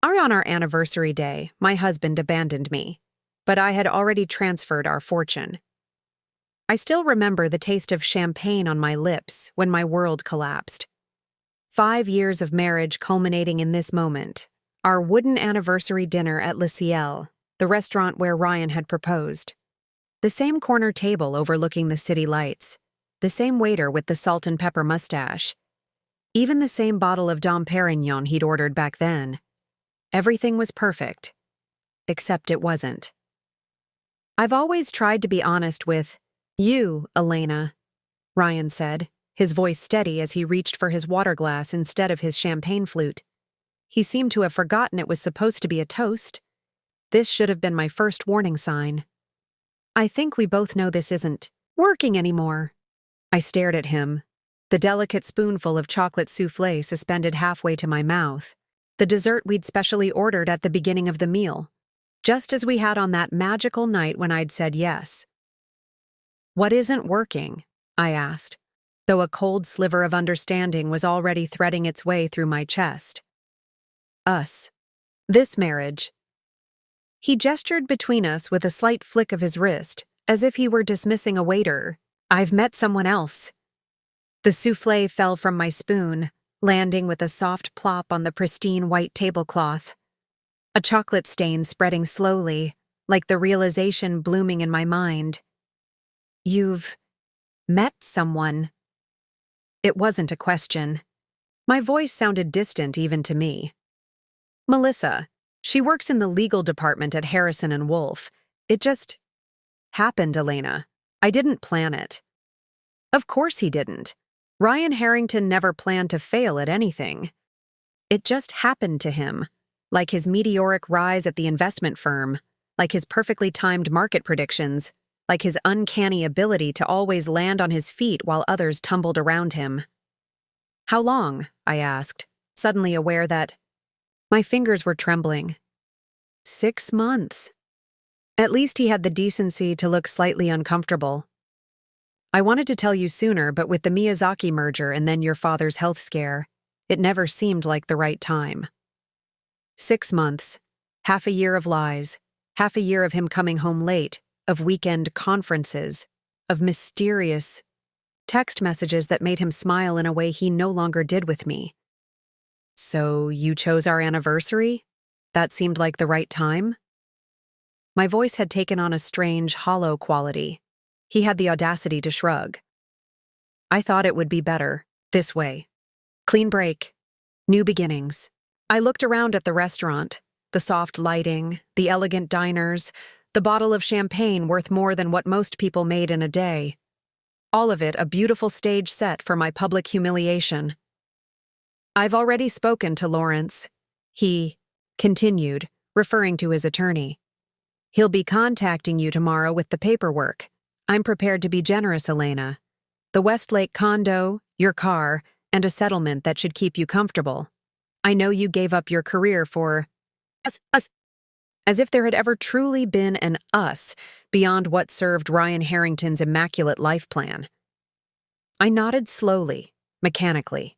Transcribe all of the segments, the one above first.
On our anniversary day, my husband abandoned me, but I had already transferred our fortune. I still remember the taste of champagne on my lips when my world collapsed. 5 years of marriage culminating in this moment, our wooden anniversary dinner at Le Ciel, the restaurant where Ryan had proposed. The same corner table overlooking the city lights, the same waiter with the salt and pepper mustache, even the same bottle of Dom Perignon he'd ordered back then. Everything was perfect, except it wasn't. I've always tried to be honest with you, Elena, Ryan said, his voice steady as he reached for his water glass instead of his champagne flute. He seemed to have forgotten it was supposed to be a toast. This should have been my first warning sign. I think we both know this isn't working anymore. I stared at him, the delicate spoonful of chocolate soufflé suspended halfway to my mouth, the dessert we'd specially ordered at the beginning of the meal, just as we had on that magical night when I'd said yes. What isn't working? I asked, though a cold sliver of understanding was already threading its way through my chest. Us. This marriage. He gestured between us with a slight flick of his wrist, as if he were dismissing a waiter. I've met someone else. The soufflé fell from my spoon, landing with a soft plop on the pristine white tablecloth. A chocolate stain spreading slowly, like the realization blooming in my mind. You've met someone. It wasn't a question. My voice sounded distant even to me. Melissa. She works in the legal department at Harrison & Wolff. It just happened, Elena. I didn't plan it. Of course he didn't. Ryan Harrington never planned to fail at anything. It just happened to him, like his meteoric rise at the investment firm, like his perfectly timed market predictions, like his uncanny ability to always land on his feet while others tumbled around him. How long? I asked, suddenly aware that my fingers were trembling. 6 months. At least he had the decency to look slightly uncomfortable. I wanted to tell you sooner, but with the Miyazaki merger and then your father's health scare, it never seemed like the right time. 6 months. Half a year of lies. Half a year of him coming home late, of weekend conferences, of mysterious text messages that made him smile in a way he no longer did with me. So you chose our anniversary? That seemed like the right time? My voice had taken on a strange, hollow quality. He had the audacity to shrug. I thought it would be better, this way. Clean break. New beginnings. I looked around at the restaurant, the soft lighting, the elegant diners, the bottle of champagne worth more than what most people made in a day. All of it a beautiful stage set for my public humiliation. I've already spoken to Lawrence. He continued, referring to his attorney. He'll be contacting you tomorrow with the paperwork. I'm prepared to be generous, Elena. The Westlake condo, your car, and a settlement that should keep you comfortable. I know you gave up your career for us. As if there had ever truly been an us beyond what served Ryan Harrington's immaculate life plan. I nodded slowly, mechanically.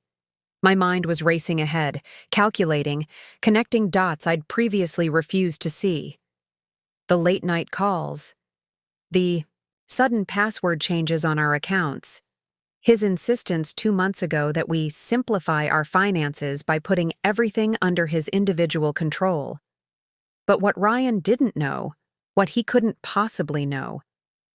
My mind was racing ahead, calculating, connecting dots I'd previously refused to see. The late-night calls. The sudden password changes on our accounts. His insistence 2 months ago that we simplify our finances by putting everything under his individual control. But what Ryan didn't know, what he couldn't possibly know,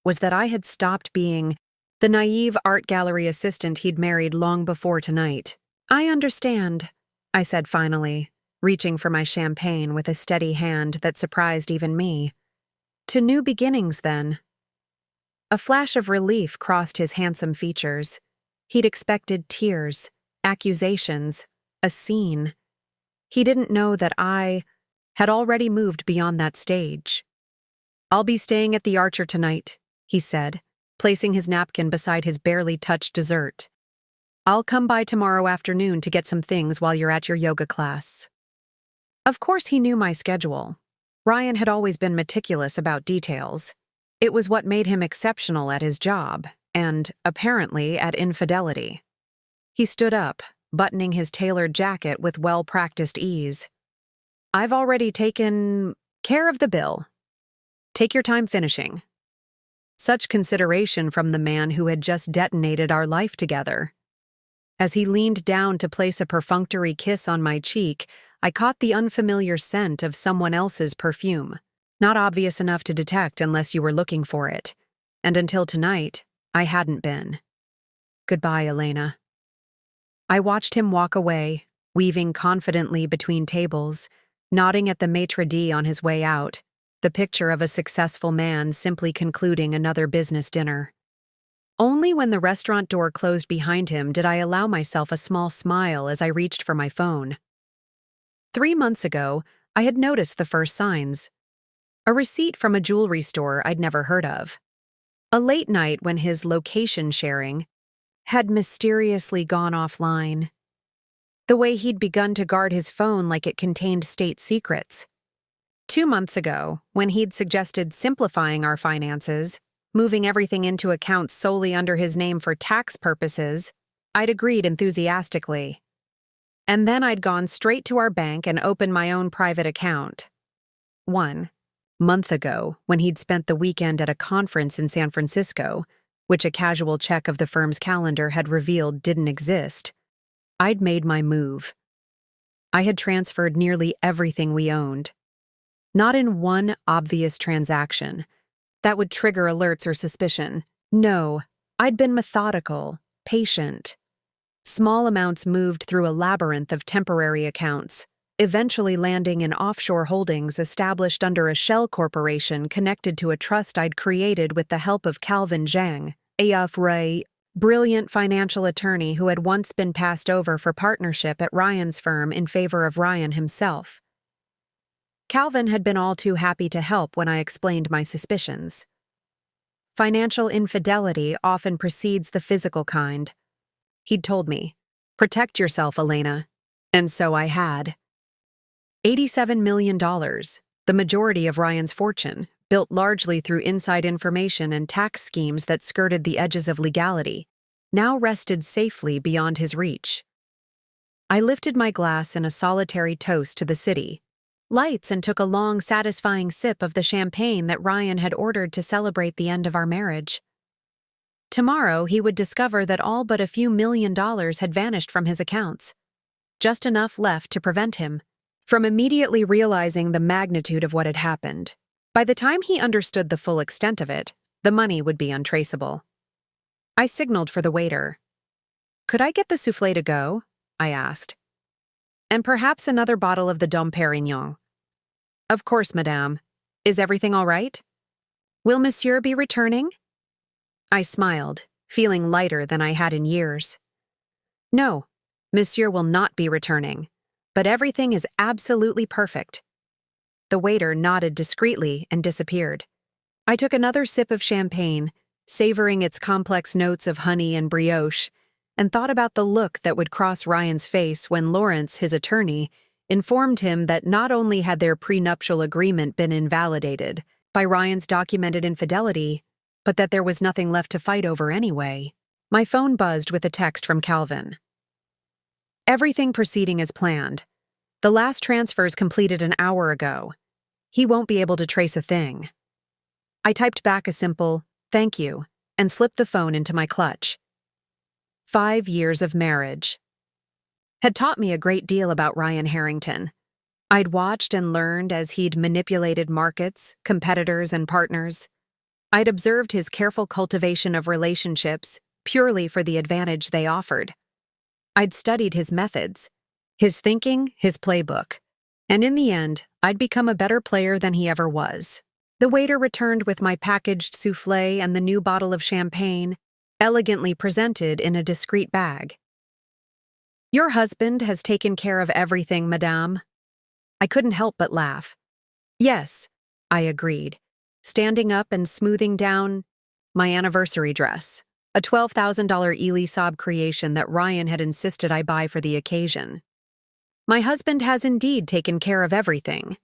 was that I had stopped being the naive art gallery assistant he'd married long before tonight. I understand, I said finally, reaching for my champagne with a steady hand that surprised even me. To new beginnings, then. A flash of relief crossed his handsome features. He'd expected tears, accusations, a scene. He didn't know that I had already moved beyond that stage. I'll be staying at the Archer tonight, he said, placing his napkin beside his barely touched dessert. I'll come by tomorrow afternoon to get some things while you're at your yoga class. Of course he knew my schedule. Ryan had always been meticulous about details. It was what made him exceptional at his job, and, apparently, at infidelity. He stood up, buttoning his tailored jacket with well-practiced ease. I've already taken care of the bill. Take your time finishing. Such consideration from the man who had just detonated our life together. As he leaned down to place a perfunctory kiss on my cheek, I caught the unfamiliar scent of someone else's perfume, not obvious enough to detect unless you were looking for it. And until tonight, I hadn't been. Goodbye, Elena. I watched him walk away, weaving confidently between tables, nodding at the maitre d' on his way out, the picture of a successful man simply concluding another business dinner. Only when the restaurant door closed behind him did I allow myself a small smile as I reached for my phone. 3 months ago, I had noticed the first signs. A receipt from a jewelry store I'd never heard of. A late night when his location sharing had mysteriously gone offline. The way he'd begun to guard his phone like it contained state secrets. 2 months ago, when he'd suggested simplifying our finances, moving everything into accounts solely under his name for tax purposes, I'd agreed enthusiastically. And then I'd gone straight to our bank and opened my own private account. 1 month ago, when he'd spent the weekend at a conference in San Francisco, which a casual check of the firm's calendar had revealed didn't exist, I'd made my move. I had transferred nearly everything we owned. Not in one obvious transaction that would trigger alerts or suspicion. No, I'd been methodical, patient. Small amounts moved through a labyrinth of temporary accounts, eventually landing in offshore holdings established under a shell corporation connected to a trust I'd created with the help of Calvin Zhang, a brilliant financial attorney who had once been passed over for partnership at Ryan's firm in favor of Ryan himself. Calvin had been all too happy to help when I explained my suspicions. Financial infidelity often precedes the physical kind. He'd told me, "Protect yourself, Elena." And so I had. $87 million, the majority of Ryan's fortune, built largely through inside information and tax schemes that skirted the edges of legality, now rested safely beyond his reach. I lifted my glass in a solitary toast to the city, lights, and took a long, satisfying sip of the champagne that Ryan had ordered to celebrate the end of our marriage. Tomorrow, he would discover that all but a few $1,000,000 had vanished from his accounts, just enough left to prevent him from immediately realizing the magnitude of what had happened. By the time he understood the full extent of it, the money would be untraceable. I signaled for the waiter. "Could I get the soufflé to go?" I asked. "And perhaps another bottle of the Dom Pérignon." "Of course, madame. Is everything all right? Will monsieur be returning?" I smiled, feeling lighter than I had in years. "No, monsieur will not be returning, but everything is absolutely perfect." The waiter nodded discreetly and disappeared. I took another sip of champagne, savoring its complex notes of honey and brioche, and thought about the look that would cross Ryan's face when Lawrence, his attorney, informed him that not only had their prenuptial agreement been invalidated by Ryan's documented infidelity, but that there was nothing left to fight over anyway. My phone buzzed with a text from Calvin. "Everything proceeding as planned. The last transfers completed an hour ago. He won't be able to trace a thing." I typed back a simple, "Thank you," and slipped the phone into my clutch. 5 years of marriage had taught me a great deal about Ryan Harrington. I'd watched and learned as he'd manipulated markets, competitors, and partners. I'd observed his careful cultivation of relationships purely for the advantage they offered. I'd studied his methods, his thinking, his playbook, and in the end, I'd become a better player than he ever was. The waiter returned with my packaged soufflé and the new bottle of champagne, elegantly presented in a discreet bag. "Your husband has taken care of everything, madame." I couldn't help but laugh. "Yes," I agreed, standing up and smoothing down my anniversary dress, a $12,000 Elie Saab creation that Ryan had insisted I buy for the occasion. My husband has indeed taken care of everything.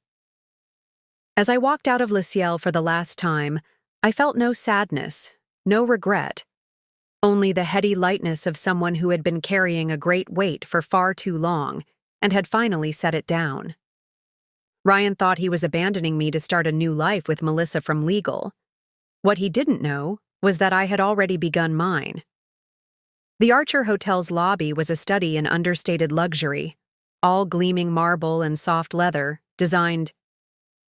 As I walked out of Le Ciel for the last time, I felt no sadness, no regret, only the heady lightness of someone who had been carrying a great weight for far too long and had finally set it down. Ryan thought he was abandoning me to start a new life with Melissa from legal. What he didn't know was that I had already begun mine. The Archer Hotel's lobby was a study in understated luxury, all gleaming marble and soft leather, designed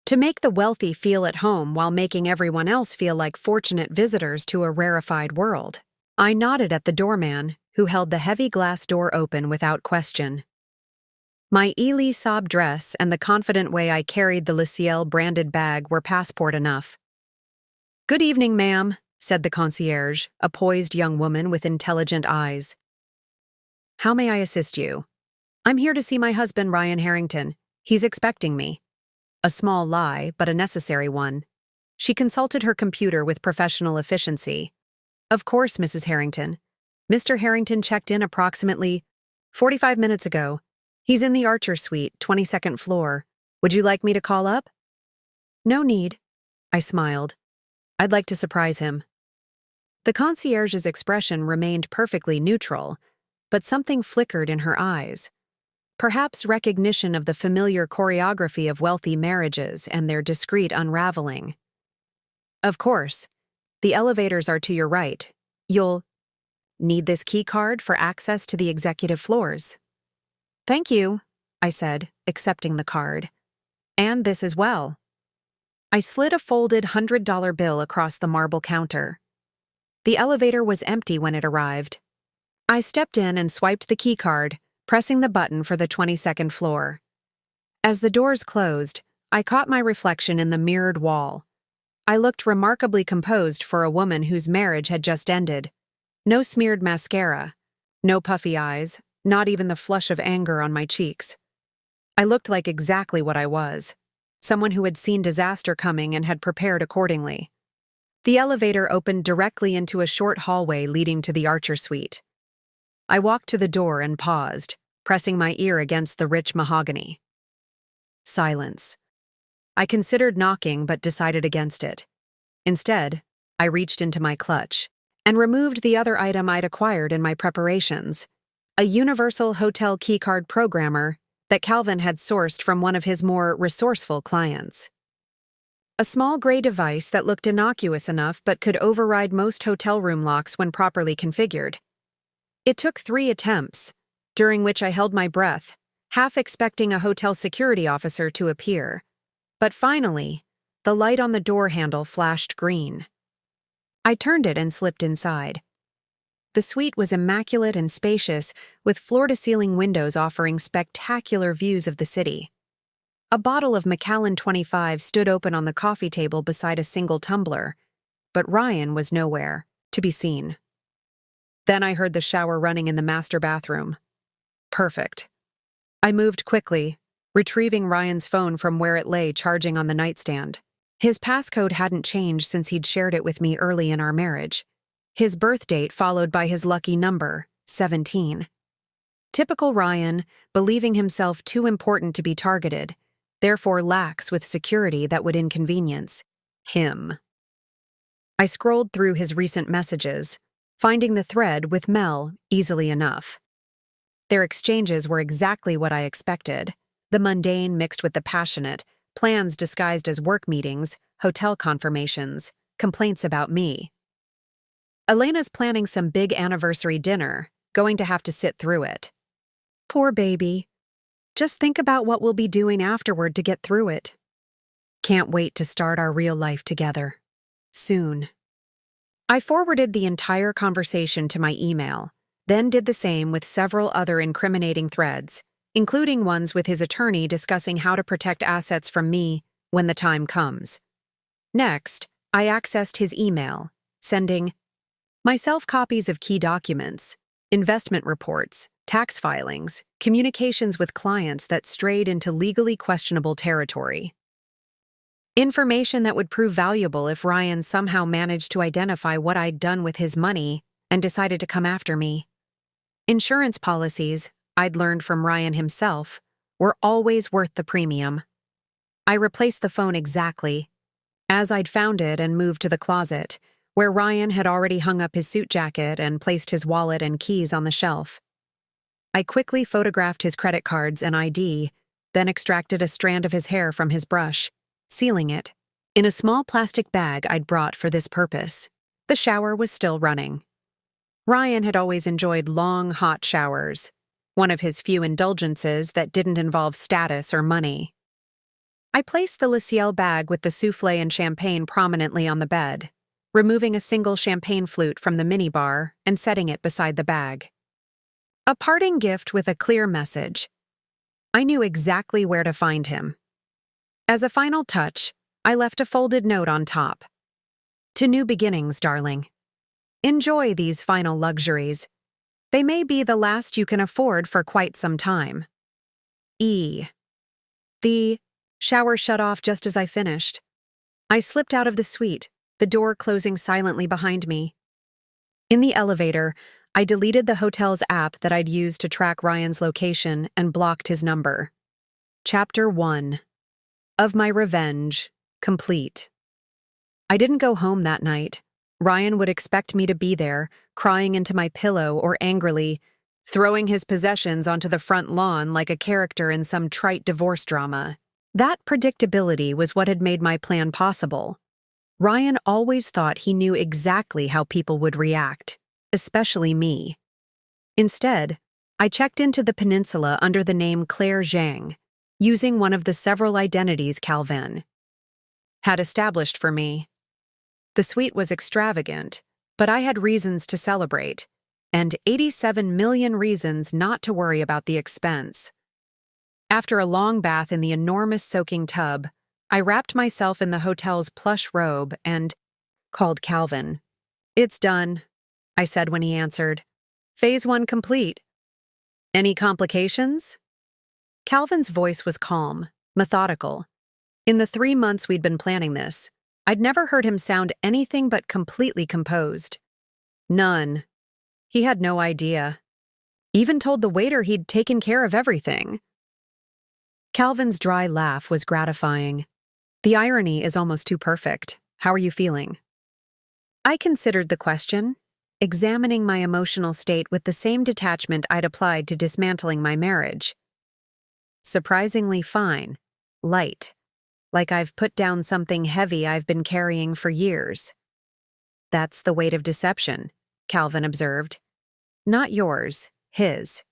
to make the wealthy feel at home while making everyone else feel like fortunate visitors to a rarefied world. I nodded at the doorman, who held the heavy glass door open without question. My Ely Saab dress and the confident way I carried the Luciel branded bag were passport enough. "Good evening, ma'am," said the concierge, a poised young woman with intelligent eyes. "How may I assist you?" "I'm here to see my husband, Ryan Harrington. He's expecting me." A small lie, but a necessary one. She consulted her computer with professional efficiency. "Of course, Mrs. Harrington. Mr. Harrington checked in approximately 45 minutes ago. He's in the Archer Suite, 22nd floor. Would you like me to call up?" "No need." I smiled. "I'd like to surprise him." The concierge's expression remained perfectly neutral, but something flickered in her eyes. Perhaps recognition of the familiar choreography of wealthy marriages and their discreet unraveling. "Of course. The elevators are to your right. You'll need this key card for access to the executive floors." "Thank you," I said, accepting the card. "And this as well." I slid a folded $100 bill across the marble counter. The elevator was empty when it arrived. I stepped in and swiped the key card, pressing the button for the 22nd floor. As the doors closed, I caught my reflection in the mirrored wall. I looked remarkably composed for a woman whose marriage had just ended. No smeared mascara, no puffy eyes, not even the flush of anger on my cheeks. I looked like exactly what I was, someone who had seen disaster coming and had prepared accordingly. The elevator opened directly into a short hallway leading to the Archer Suite. I walked to the door and paused, pressing my ear against the rich mahogany. Silence. I considered knocking but decided against it. Instead, I reached into my clutch and removed the other item I'd acquired in my preparations, a universal hotel keycard programmer that Calvin had sourced from one of his more resourceful clients. A small gray device that looked innocuous enough but could override most hotel room locks when properly configured. It took 3 attempts, during which I held my breath, half expecting a hotel security officer to appear. But finally, the light on the door handle flashed green. I turned it and slipped inside. The suite was immaculate and spacious, with floor-to-ceiling windows offering spectacular views of the city. A bottle of Macallan 25 stood open on the coffee table beside a single tumbler, but Ryan was nowhere to be seen. Then I heard the shower running in the master bathroom. Perfect. I moved quickly, retrieving Ryan's phone from where it lay charging on the nightstand. His passcode hadn't changed since he'd shared it with me early in our marriage. His birth date followed by his lucky number, 17. Typical Ryan, believing himself too important to be targeted, therefore lax with security that would inconvenience him. I scrolled through his recent messages, finding the thread with Mel easily enough. Their exchanges were exactly what I expected, the mundane mixed with the passionate, plans disguised as work meetings, hotel confirmations, complaints about me. Elena's planning some big anniversary dinner, going to have to sit through it. Poor baby. Just think about what we'll be doing afterward to get through it. Can't wait to start our real life together. Soon. I forwarded the entire conversation to my email, then did the same with several other incriminating threads, including ones with his attorney discussing how to protect assets from me when the time comes. Next, I accessed his email, sending myself copies of key documents, investment reports, tax filings, communications with clients that strayed into legally questionable territory. Information that would prove valuable if Ryan somehow managed to identify what I'd done with his money and decided to come after me. Insurance policies, I'd learned from Ryan himself, were always worth the premium. I replaced the phone exactly as I'd found it and moved to the closet, where Ryan had already hung up his suit jacket and placed his wallet and keys on the shelf. I quickly photographed his credit cards and ID, then extracted a strand of his hair from his brush, sealing it in a small plastic bag I'd brought for this purpose. The shower was still running. Ryan had always enjoyed long, hot showers, one of his few indulgences that didn't involve status or money. I placed the Luciel bag with the soufflé and champagne prominently on the bed, removing a single champagne flute from the minibar and setting it beside the bag. A parting gift with a clear message. I knew exactly where to find him. As a final touch, I left a folded note on top. To new beginnings, darling. Enjoy these final luxuries. They may be the last you can afford for quite some time. E. The shower shut off just as I finished. I slipped out of the suite, the door closing silently behind me. In the elevator, I deleted the hotel's app that I'd used to track Ryan's location and blocked his number. Chapter 1. Of my revenge, complete. I didn't go home that night. Ryan would expect me to be there, crying into my pillow or angrily throwing his possessions onto the front lawn like a character in some trite divorce drama. That predictability was what had made my plan possible. Ryan always thought he knew exactly how people would react, especially me. Instead, I checked into the peninsula under the name Claire Zhang, using one of the several identities Calvin had established for me. The suite was extravagant, but I had reasons to celebrate, and 87 million reasons not to worry about the expense. After a long bath in the enormous soaking tub, I wrapped myself in the hotel's plush robe and called Calvin. "It's done," I said when he answered. "Phase 1 complete. Any complications?" Calvin's voice was calm, methodical. In the 3 months we'd been planning this, I'd never heard him sound anything but completely composed. None. He had no idea. Even told the waiter he'd taken care of everything. Calvin's dry laugh was gratifying. The irony is almost too perfect. How are you feeling? I considered the question, examining my emotional state with the same detachment I'd applied to dismantling my marriage. Surprisingly fine, light, like I've put down something heavy I've been carrying for years. That's the weight of deception, Calvin observed. Not yours, his.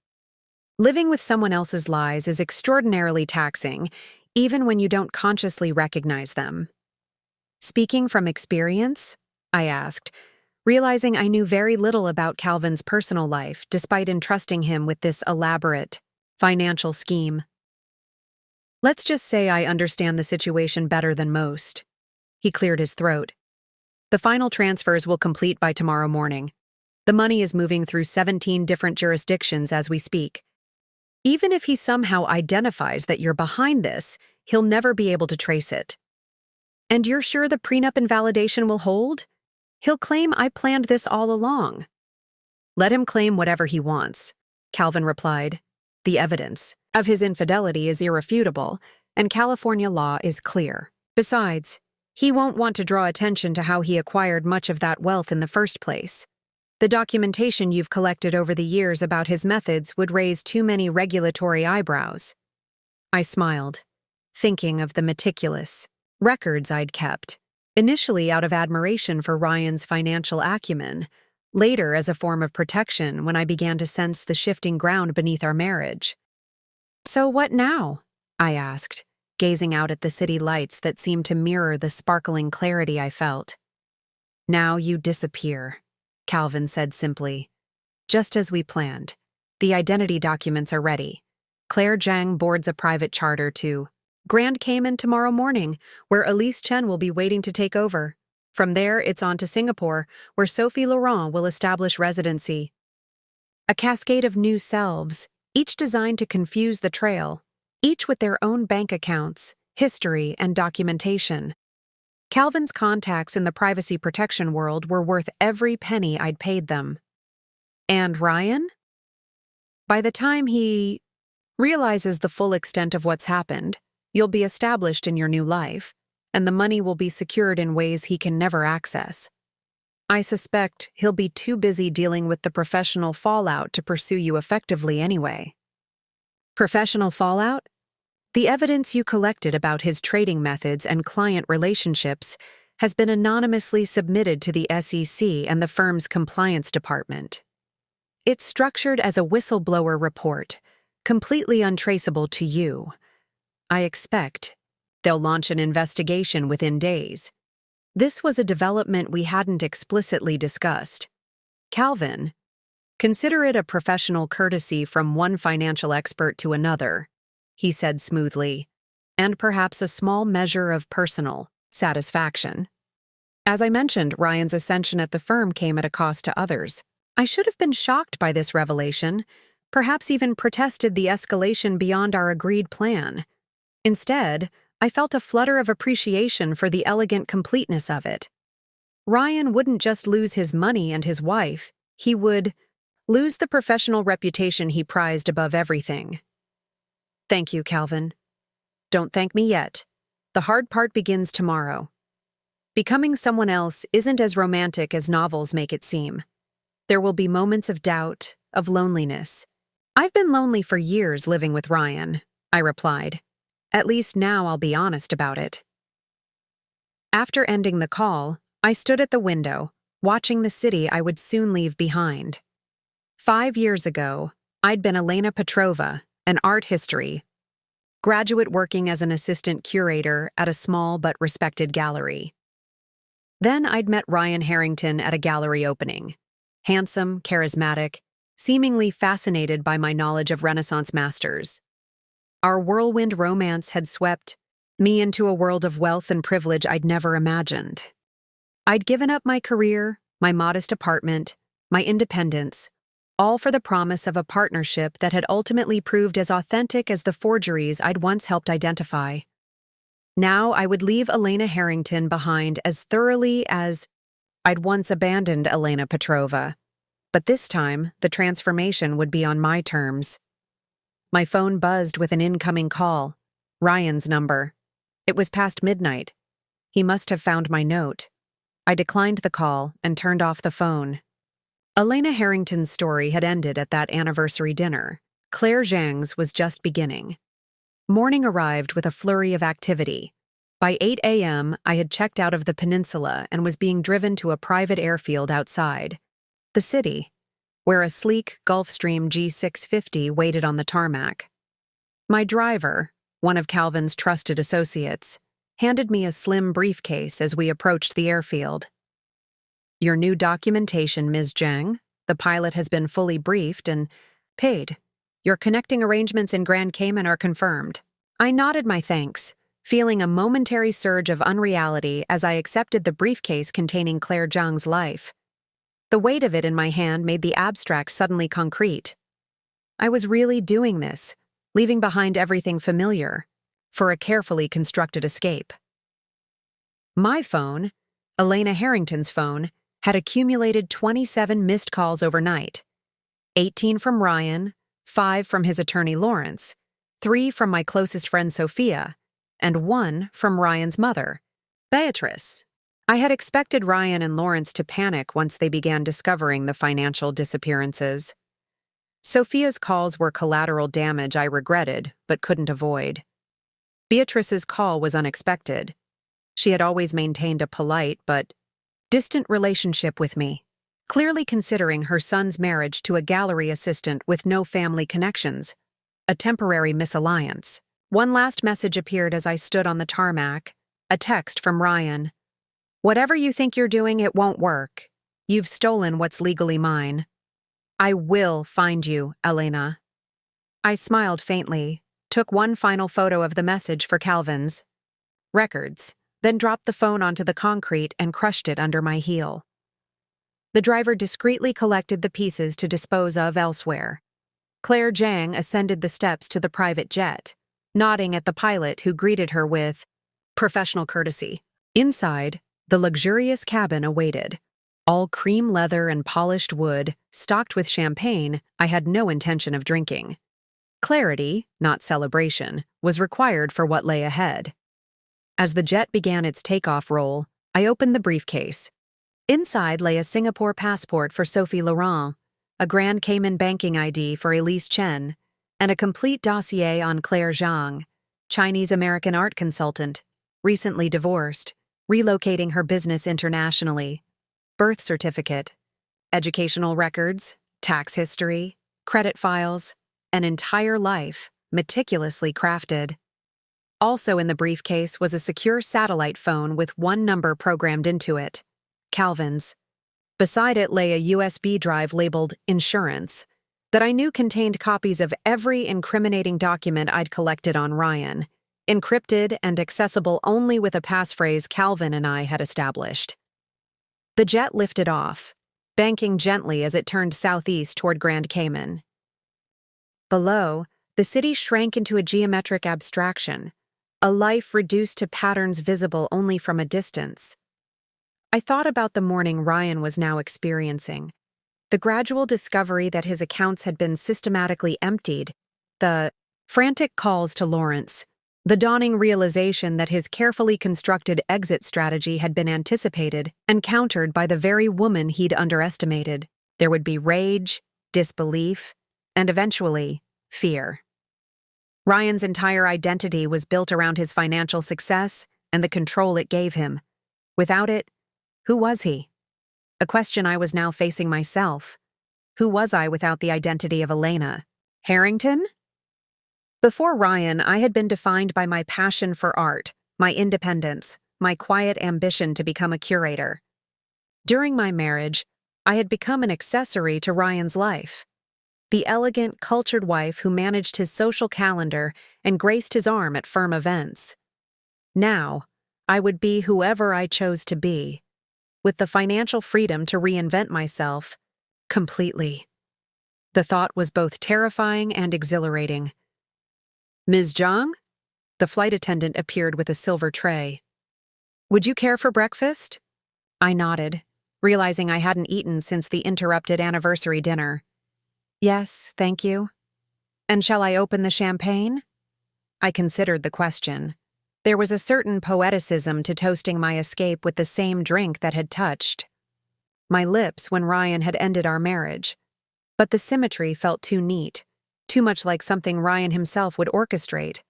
Living with someone else's lies is extraordinarily taxing, even when you don't consciously recognize them. Speaking from experience? I asked, realizing I knew very little about Calvin's personal life despite entrusting him with this elaborate financial scheme. Let's just say I understand the situation better than most. He cleared his throat. The final transfers will complete by tomorrow morning. The money is moving through 17 different jurisdictions as we speak. Even if he somehow identifies that you're behind this, he'll never be able to trace it. And you're sure the prenup invalidation will hold? He'll claim I planned this all along. Let him claim whatever he wants, Calvin replied. The evidence of his infidelity is irrefutable, and California law is clear. Besides, he won't want to draw attention to how he acquired much of that wealth in the first place. The documentation you've collected over the years about his methods would raise too many regulatory eyebrows. I smiled, thinking of the meticulous records I'd kept, initially out of admiration for Ryan's financial acumen, later as a form of protection when I began to sense the shifting ground beneath our marriage. So what now? I asked, gazing out at the city lights that seemed to mirror the sparkling clarity I felt. Now you disappear, Calvin said simply. Just as we planned. The identity documents are ready. Claire Zhang boards a private charter to Grand Cayman tomorrow morning, where Elise Chen will be waiting to take over. From there, it's on to Singapore, where Sophie Laurent will establish residency. A cascade of new selves, each designed to confuse the trail, each with their own bank accounts, history, and documentation. Calvin's contacts in the privacy protection world were worth every penny I'd paid them. And Ryan? By the time he realizes the full extent of what's happened, you'll be established in your new life, and the money will be secured in ways he can never access. I suspect he'll be too busy dealing with the professional fallout to pursue you effectively anyway. Professional fallout? The evidence you collected about his trading methods and client relationships has been anonymously submitted to the SEC and the firm's compliance department. It's structured as a whistleblower report, completely untraceable to you. I expect they'll launch an investigation within days. This was a development we hadn't explicitly discussed. Calvin, consider it a professional courtesy from one financial expert to another, he said smoothly, and perhaps a small measure of personal satisfaction. As I mentioned, Ryan's ascension at the firm came at a cost to others. I should have been shocked by this revelation, perhaps even protested the escalation beyond our agreed plan. Instead, I felt a flutter of appreciation for the elegant completeness of it. Ryan wouldn't just lose his money and his wife, he would lose the professional reputation he prized above everything. Thank you, Calvin. Don't thank me yet. The hard part begins tomorrow. Becoming someone else isn't as romantic as novels make it seem. There will be moments of doubt, of loneliness. I've been lonely for years living with Ryan, I replied. At least now I'll be honest about it. After ending the call, I stood at the window, watching the city I would soon leave behind. 5 years ago, I'd been Elena Petrova, an art history graduate working as an assistant curator at a small but respected gallery. Then I'd met Ryan Harrington at a gallery opening. Handsome, charismatic, seemingly fascinated by my knowledge of Renaissance masters. Our whirlwind romance had swept me into a world of wealth and privilege I'd never imagined. I'd given up my career, my modest apartment, my independence, all for the promise of a partnership that had ultimately proved as authentic as the forgeries I'd once helped identify. Now I would leave Elena Harrington behind as thoroughly as I'd once abandoned Elena Petrova. But this time, the transformation would be on my terms. My phone buzzed with an incoming call. Ryan's number. It was past midnight. He must have found my note. I declined the call and turned off the phone. Elena Harrington's story had ended at that anniversary dinner. Claire Zhang's was just beginning. Morning arrived with a flurry of activity. By 8 a.m., I had checked out of the peninsula and was being driven to a private airfield outside the city, where a sleek Gulfstream G650 waited on the tarmac. My driver, one of Calvin's trusted associates, handed me a slim briefcase as we approached the airfield. Your new documentation, Ms. Zhang. The pilot has been fully briefed and paid. Your connecting arrangements in Grand Cayman are confirmed. I nodded my thanks, feeling a momentary surge of unreality as I accepted the briefcase containing Claire Zhang's life. The weight of it in my hand made the abstract suddenly concrete. I was really doing this, leaving behind everything familiar, for a carefully constructed escape. My phone, Elena Harrington's phone, had accumulated 27 missed calls overnight. 18 from Ryan, 5 from his attorney Lawrence, 3 from my closest friend Sophia, and 1 from Ryan's mother, Beatrice. I had expected Ryan and Lawrence to panic once they began discovering the financial disappearances. Sophia's calls were collateral damage I regretted but couldn't avoid. Beatrice's call was unexpected. She had always maintained a polite but distant relationship with me, clearly considering her son's marriage to a gallery assistant with no family connections, a temporary misalliance. One last message appeared as I stood on the tarmac, a text from Ryan. Whatever you think you're doing, it won't work. You've stolen what's legally mine. I will find you, Elena. I smiled faintly, took one final photo of the message for Calvin's records, then dropped the phone onto the concrete and crushed it under my heel. The driver discreetly collected the pieces to dispose of elsewhere. Claire Zhang ascended the steps to the private jet, nodding at the pilot who greeted her with professional courtesy. Inside, the luxurious cabin awaited. All cream leather and polished wood, stocked with champagne I had no intention of drinking. Clarity, not celebration, was required for what lay ahead. As the jet began its takeoff roll, I opened the briefcase. Inside lay a Singapore passport for Sophie Laurent, a Grand Cayman banking ID for Elise Chen, and a complete dossier on Claire Zhang, Chinese-American art consultant, recently divorced, relocating her business internationally, birth certificate, educational records, tax history, credit files, an entire life, meticulously crafted. Also in the briefcase was a secure satellite phone with one number programmed into it, Calvin's. Beside it lay a USB drive labeled Insurance, that I knew contained copies of every incriminating document I'd collected on Ryan, encrypted and accessible only with a passphrase Calvin and I had established. The jet lifted off, banking gently as it turned southeast toward Grand Cayman. Below, the city shrank into a geometric abstraction, a life reduced to patterns visible only from a distance. I thought about the mourning Ryan was now experiencing, the gradual discovery that his accounts had been systematically emptied, the frantic calls to Lawrence, the dawning realization that his carefully constructed exit strategy had been anticipated and countered by the very woman he'd underestimated. There would be rage, disbelief, and eventually, fear. Ryan's entire identity was built around his financial success and the control it gave him. Without it, who was he? A question I was now facing myself. Who was I without the identity of Elena? Harrington? Before Ryan, I had been defined by my passion for art, my independence, my quiet ambition to become a curator. During my marriage, I had become an accessory to Ryan's life. The elegant, cultured wife who managed his social calendar and graced his arm at firm events. Now, I would be whoever I chose to be, with the financial freedom to reinvent myself completely. The thought was both terrifying and exhilarating. Ms. Zhang? The flight attendant appeared with a silver tray. Would you care for breakfast? I nodded, realizing I hadn't eaten since the interrupted anniversary dinner. Yes, thank you. And shall I open the champagne? I considered the question. There was a certain poeticism to toasting my escape with the same drink that had touched my lips when Ryan had ended our marriage. But the symmetry felt too neat, too much like something Ryan himself would orchestrate.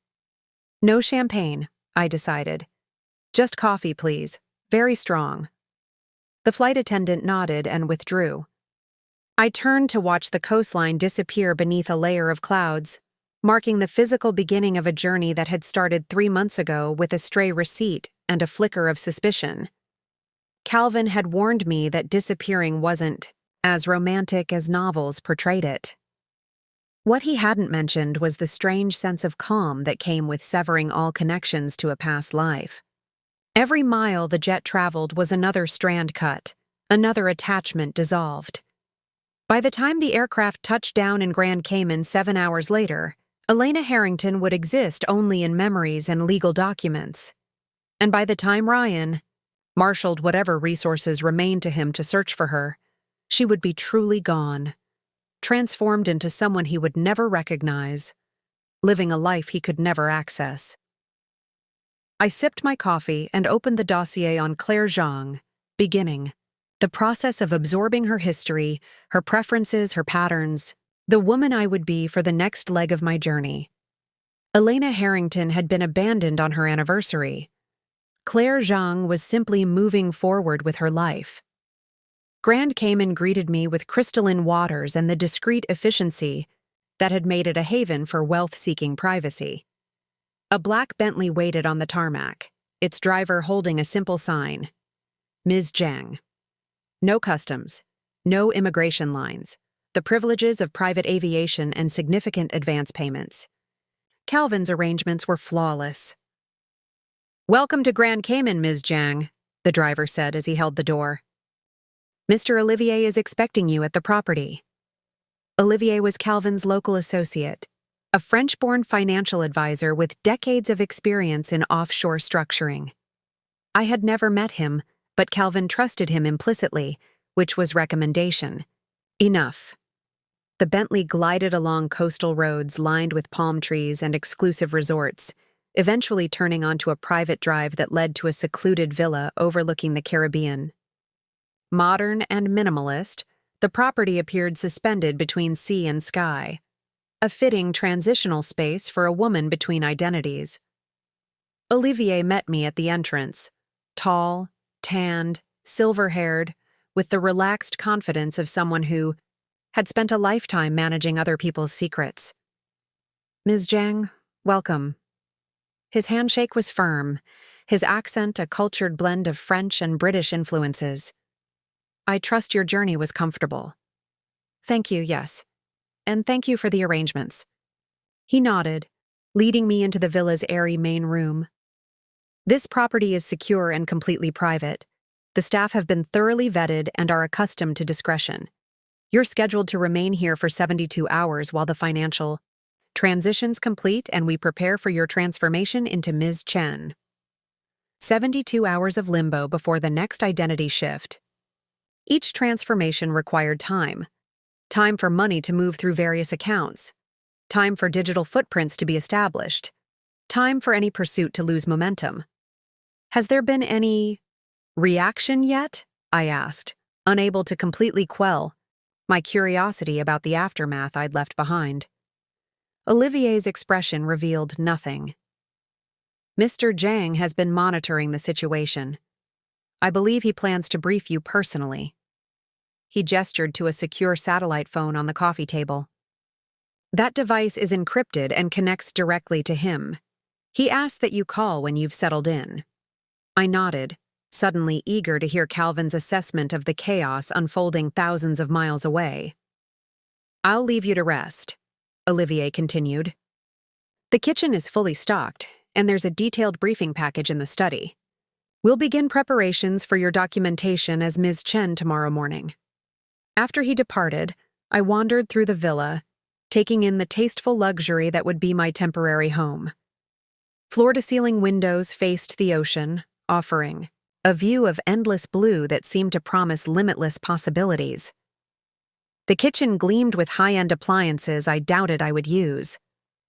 No champagne, I decided. Just coffee, please. Very strong. The flight attendant nodded and withdrew. I turned to watch the coastline disappear beneath a layer of clouds, marking the physical beginning of a journey that had started 3 months ago with a stray receipt and a flicker of suspicion. Calvin had warned me that disappearing wasn't as romantic as novels portrayed it. What he hadn't mentioned was the strange sense of calm that came with severing all connections to a past life. Every mile the jet traveled was another strand cut, another attachment dissolved. By the time the aircraft touched down in Grand Cayman 7 hours later, Elena Harrington would exist only in memories and legal documents. And by the time Ryan marshaled whatever resources remained to him to search for her, she would be truly gone, transformed into someone he would never recognize, living a life he could never access. I sipped my coffee and opened the dossier on Claire Zhang, beginning the process of absorbing her history, her preferences, her patterns, the woman I would be for the next leg of my journey. Elena Harrington had been abandoned on her anniversary. Claire Zhang was simply moving forward with her life. Grand Cayman greeted me with crystalline waters and the discreet efficiency that had made it a haven for wealth-seeking privacy. A black Bentley waited on the tarmac, its driver holding a simple sign, Ms. Zhang. No customs, no immigration lines, the privileges of private aviation and significant advance payments. Calvin's arrangements were flawless. Welcome to Grand Cayman, Ms. Zhang, the driver said as he held the door. Mr. Olivier is expecting you at the property. Olivier was Calvin's local associate, a French-born financial advisor with decades of experience in offshore structuring. I had never met him, but Calvin trusted him implicitly, which was recommendation. Enough. The Bentley glided along coastal roads lined with palm trees and exclusive resorts, eventually turning onto a private drive that led to a secluded villa overlooking the Caribbean. Modern and minimalist, the property appeared suspended between sea and sky, a fitting transitional space for a woman between identities. Olivier met me at the entrance, tall, tanned, silver-haired, with the relaxed confidence of someone who had spent a lifetime managing other people's secrets. "Ms. Zhang, welcome." His handshake was firm, his accent a cultured blend of French and British influences. "I trust your journey was comfortable." "Thank you, yes. And thank you for the arrangements." He nodded, leading me into the villa's airy main room. "This property is secure and completely private. The staff have been thoroughly vetted and are accustomed to discretion. You're scheduled to remain here for 72 hours while the financial transition's complete and we prepare for your transformation into Ms. Chen." 72 hours of limbo before the next identity shift. Each transformation required time. Time for money to move through various accounts. Time for digital footprints to be established. Time for any pursuit to lose momentum. "Has there been any reaction yet?" I asked, unable to completely quell my curiosity about the aftermath I'd left behind. Olivier's expression revealed nothing. "Mr. Zhang has been monitoring the situation. I believe he plans to brief you personally." He gestured to a secure satellite phone on the coffee table. "That device is encrypted and connects directly to him. He asked that you call when you've settled in." I nodded, suddenly eager to hear Calvin's assessment of the chaos unfolding thousands of miles away. "I'll leave you to rest," Olivier continued. "The kitchen is fully stocked, and there's a detailed briefing package in the study. We'll begin preparations for your documentation as Ms. Chen tomorrow morning." After he departed, I wandered through the villa, taking in the tasteful luxury that would be my temporary home. Floor-to-ceiling windows faced the ocean, offering a view of endless blue that seemed to promise limitless possibilities. The kitchen gleamed with high-end appliances I doubted I would use.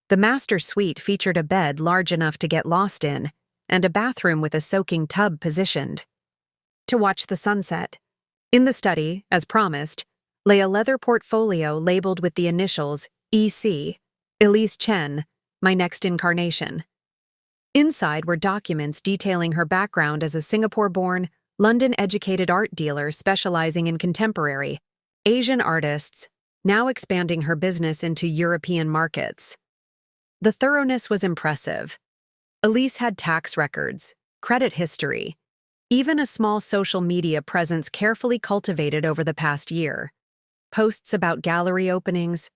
The master suite featured a bed large enough to get lost in, and a bathroom with a soaking tub positioned to watch the sunset. In the study, as promised, lay a leather portfolio labeled with the initials EC, Elise Chen, my next incarnation. Inside were documents detailing her background as a Singapore-born, London-educated art dealer specializing in contemporary Asian artists, now expanding her business into European markets. The thoroughness was impressive. Elise had tax records, credit history, even a small social media presence carefully cultivated over the past year. Posts about gallery openings,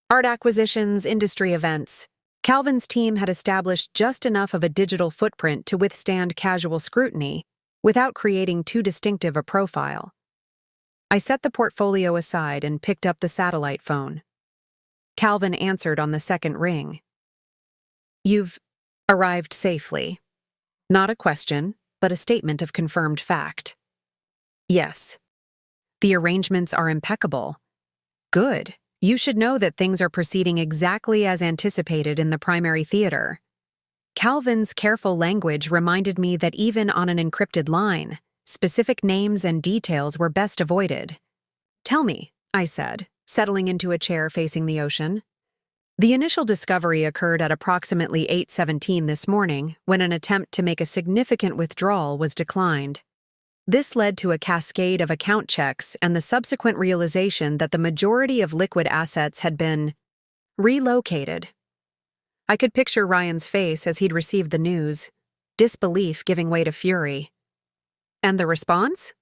art acquisitions, industry events. Calvin's team had established just enough of a digital footprint to withstand casual scrutiny without creating too distinctive a profile. I set the portfolio aside and picked up the satellite phone. Calvin answered on the second ring. "You've arrived safely." Not a question, but a statement of confirmed fact. "Yes. The arrangements are impeccable." "Good. You should know that things are proceeding exactly as anticipated in the primary theater." Calvin's careful language reminded me that even on an encrypted line, specific names and details were best avoided. "Tell me," I said, settling into a chair facing the ocean. "The initial discovery occurred at approximately 8:17 this morning when an attempt to make a significant withdrawal was declined. This led to a cascade of account checks and the subsequent realization that the majority of liquid assets had been relocated." I could picture Ryan's face as he'd received the news, disbelief giving way to fury. And the response?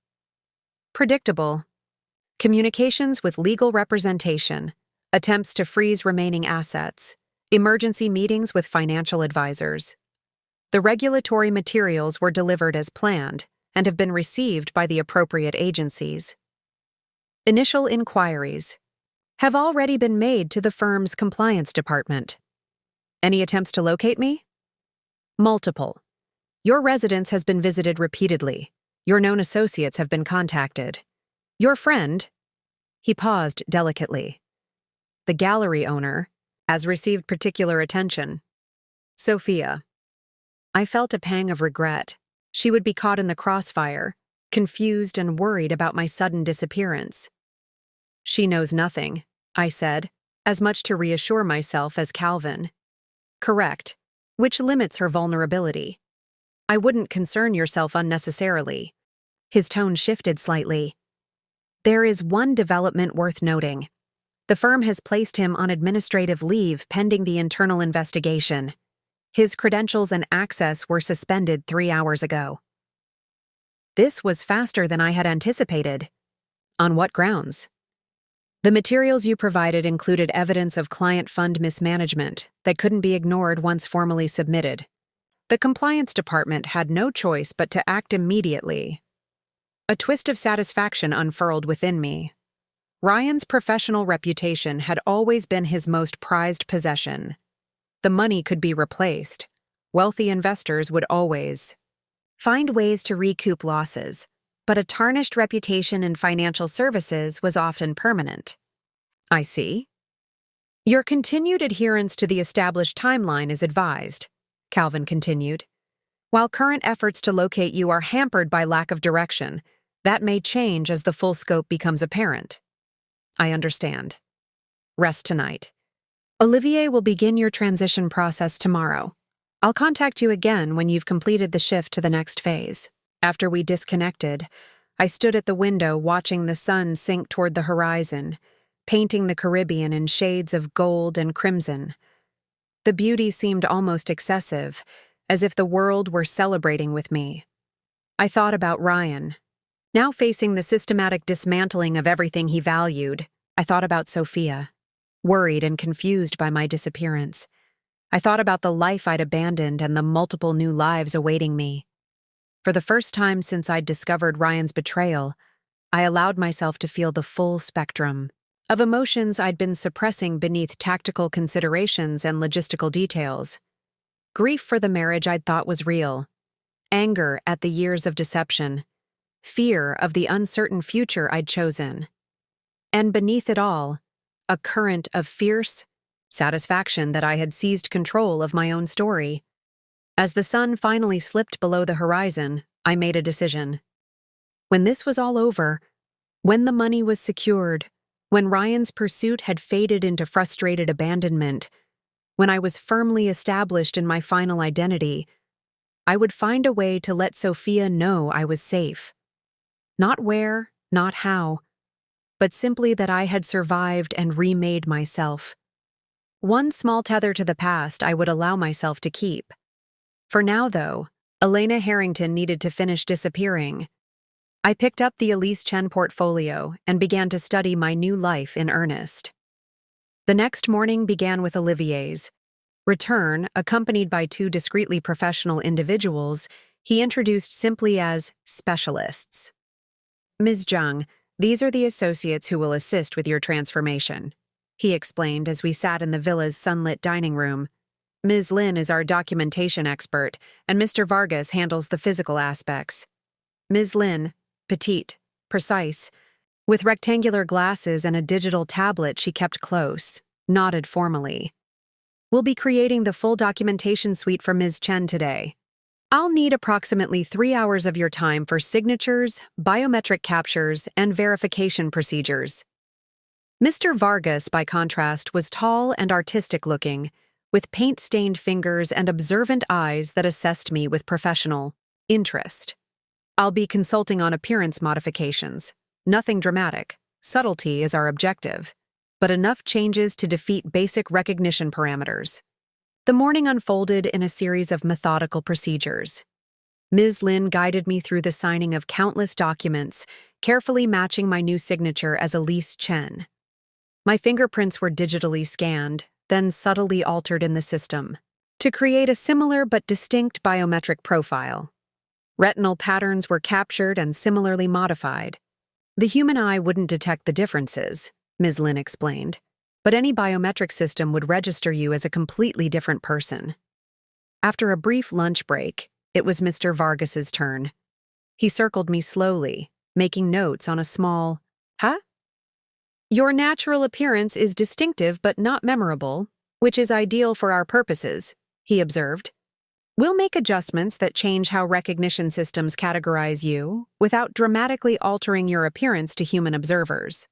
Predictable. Communications with legal representation, attempts to freeze remaining assets, emergency meetings with financial advisors. The regulatory materials were delivered as planned and have been received by the appropriate agencies. Initial inquiries have already been made to the firm's compliance department. Any attempts to locate me? Multiple. Your residence has been visited repeatedly. Your known associates have been contacted. Your friend, he paused delicately, the gallery owner, has received particular attention. Sophia. I felt a pang of regret. She would be caught in the crossfire, confused and worried about my sudden disappearance. "She knows nothing," I said, as much to reassure myself as Calvin. "Correct, which limits her vulnerability. I wouldn't concern yourself unnecessarily." His tone shifted slightly. "There is one development worth noting. The firm has placed him on administrative leave pending the internal investigation. His credentials and access were suspended 3 hours ago." This was faster than I had anticipated. On what grounds? "The materials you provided included evidence of client fund mismanagement that couldn't be ignored once formally submitted. The compliance department had no choice but to act immediately." A twist of satisfaction unfurled within me. Ryan's professional reputation had always been his most prized possession. The money could be replaced. Wealthy investors would always find ways to recoup losses, but a tarnished reputation in financial services was often permanent. "I see. Your continued adherence to the established timeline is advised," Calvin continued. "While current efforts to locate you are hampered by lack of direction, that may change as the full scope becomes apparent." "I understand. Rest tonight. Olivier will begin your transition process tomorrow. I'll contact you again when you've completed the shift to the next phase." After we disconnected, I stood at the window watching the sun sink toward the horizon, painting the Caribbean in shades of gold and crimson. The beauty seemed almost excessive, as if the world were celebrating with me. I thought about Ryan. Now facing the systematic dismantling of everything he valued, I thought about Sophia, worried and confused by my disappearance. I thought about the life I'd abandoned and the multiple new lives awaiting me. For the first time since I'd discovered Ryan's betrayal, I allowed myself to feel the full spectrum of emotions I'd been suppressing beneath tactical considerations and logistical details. Grief for the marriage I'd thought was real, anger at the years of deception, fear of the uncertain future I'd chosen, and beneath it all, a current of fierce satisfaction that I had seized control of my own story. As the sun finally slipped below the horizon, I made a decision. When this was all over, when the money was secured, when Ryan's pursuit had faded into frustrated abandonment, when I was firmly established in my final identity, I would find a way to let Sophia know I was safe. Not where, not how, but simply that I had survived and remade myself. One small tether to the past I would allow myself to keep. For now, though, Elena Harrington needed to finish disappearing. I picked up the Elise Chen portfolio and began to study my new life in earnest. The next morning began with Olivier's return, accompanied by 2 discreetly professional individuals he introduced simply as specialists. "Ms. Zhang, these are the associates who will assist with your transformation," he explained as we sat in the villa's sunlit dining room. "Ms. Lin is our documentation expert, and Mr. Vargas handles the physical aspects." Ms. Lin, petite, precise, with rectangular glasses and a digital tablet she kept close, nodded formally. "We'll be creating the full documentation suite for Ms. Chen today. I'll need approximately 3 hours of your time for signatures, biometric captures, and verification procedures." Mr. Vargas, by contrast, was tall and artistic-looking, with paint-stained fingers and observant eyes that assessed me with professional interest. "I'll be consulting on appearance modifications. Nothing dramatic. Subtlety is our objective, but enough changes to defeat basic recognition parameters." The morning unfolded in a series of methodical procedures. Ms. Lin guided me through the signing of countless documents, carefully matching my new signature as Elise Chen. My fingerprints were digitally scanned, then subtly altered in the system, to create a similar but distinct biometric profile. Retinal patterns were captured and similarly modified. "The human eye wouldn't detect the differences," Ms. Lin explained, "but any biometric system would register you as a completely different person." After a brief lunch break, it was Mr. Vargas's turn. He circled me slowly, making notes on a small, "Huh? Your natural appearance is distinctive but not memorable, which is ideal for our purposes," he observed. "We'll make adjustments that change how recognition systems categorize you without dramatically altering your appearance to human observers."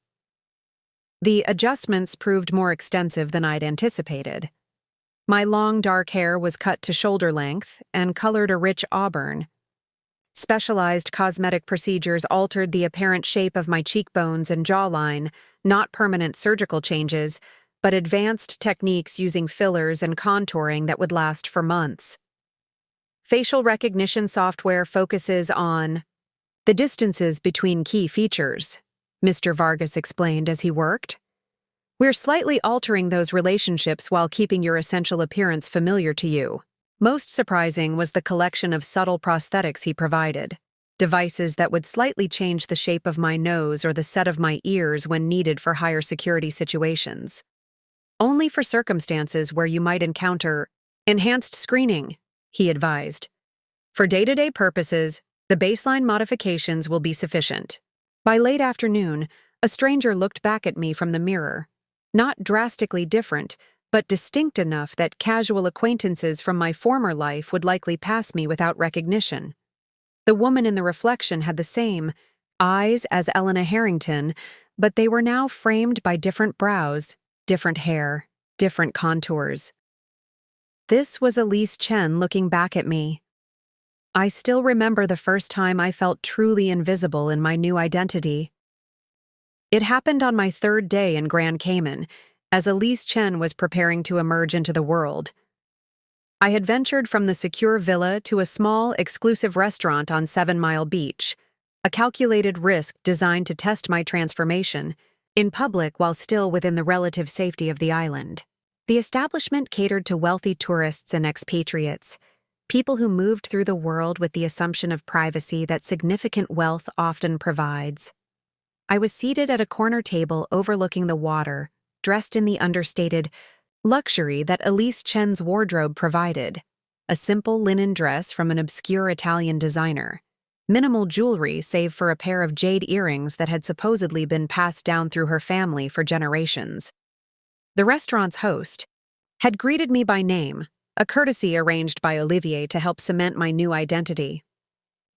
The adjustments proved more extensive than I'd anticipated. My long dark hair was cut to shoulder length and colored a rich auburn. Specialized cosmetic procedures altered the apparent shape of my cheekbones and jawline, not permanent surgical changes, but advanced techniques using fillers and contouring that would last for months. Facial recognition software focuses on the distances between key features, Mr. Vargas explained as he worked. We're slightly altering those relationships while keeping your essential appearance familiar to you. Most surprising was the collection of subtle prosthetics he provided, devices that would slightly change the shape of my nose or the set of my ears when needed for higher security situations. Only for circumstances where you might encounter enhanced screening, he advised. For day-to-day purposes, the baseline modifications will be sufficient. By late afternoon, a stranger looked back at me from the mirror. Not drastically different, but distinct enough that casual acquaintances from my former life would likely pass me without recognition. The woman in the reflection had the same eyes as Elena Harrington, but they were now framed by different brows, different hair, different contours. This was Elise Chen looking back at me. I still remember the first time I felt truly invisible in my new identity. It happened on my third day in Grand Cayman, as Elise Chen was preparing to emerge into the world. I had ventured from the secure villa to a small, exclusive restaurant on 7 Mile Beach, a calculated risk designed to test my transformation, in public while still within the relative safety of the island. The establishment catered to wealthy tourists and expatriates, people who moved through the world with the assumption of privacy that significant wealth often provides. I was seated at a corner table overlooking the water, dressed in the understated luxury that Elise Chen's wardrobe provided, a simple linen dress from an obscure Italian designer, minimal jewelry save for a pair of jade earrings that had supposedly been passed down through her family for generations. The restaurant's host had greeted me by name, a courtesy arranged by Olivier to help cement my new identity.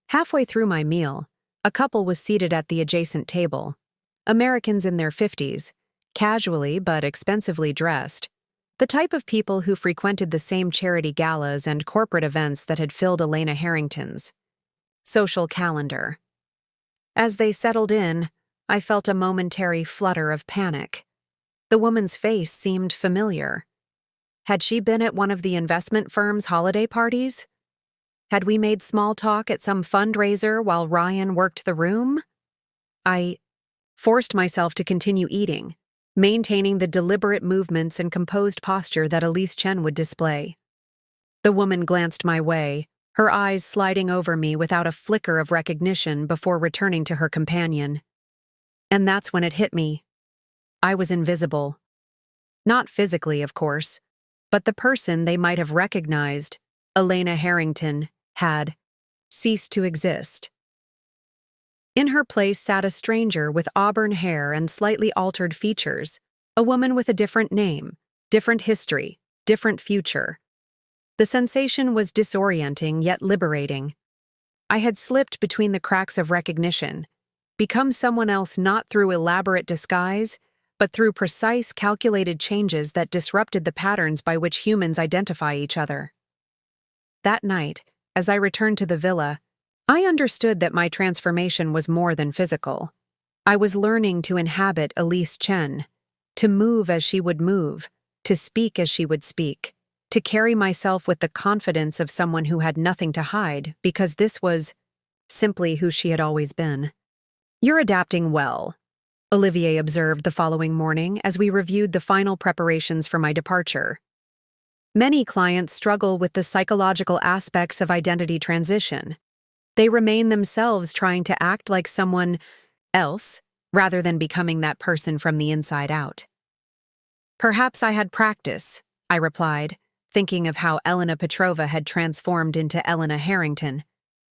Halfway through my meal, a couple was seated at the adjacent table, Americans in their 50s, casually but expensively dressed, the type of people who frequented the same charity galas and corporate events that had filled Elena Harrington's social calendar. As they settled in, I felt a momentary flutter of panic. The woman's face seemed familiar. Had she been at one of the investment firm's holiday parties? Had we made small talk at some fundraiser while Ryan worked the room? I forced myself to continue eating, maintaining the deliberate movements and composed posture that Elise Chen would display. The woman glanced my way, her eyes sliding over me without a flicker of recognition before returning to her companion. And that's when it hit me. I was invisible. Not physically, of course, but the person they might have recognized, Elena Harrington, had ceased to exist. In her place sat a stranger with auburn hair and slightly altered features, a woman with a different name, different history, different future. The sensation was disorienting yet liberating. I had slipped between the cracks of recognition, become someone else not through elaborate disguise, but through precise, calculated changes that disrupted the patterns by which humans identify each other. That night, as I returned to the villa, I understood that my transformation was more than physical. I was learning to inhabit Elise Chen, to move as she would move, to speak as she would speak, to carry myself with the confidence of someone who had nothing to hide, because this was simply who she had always been. "You're adapting well," Olivier observed the following morning as we reviewed the final preparations for my departure. Many clients struggle with the psychological aspects of identity transition. They remain themselves trying to act like someone else rather than becoming that person from the inside out. "Perhaps I had practice," I replied, thinking of how Elena Petrova had transformed into Elena Harrington,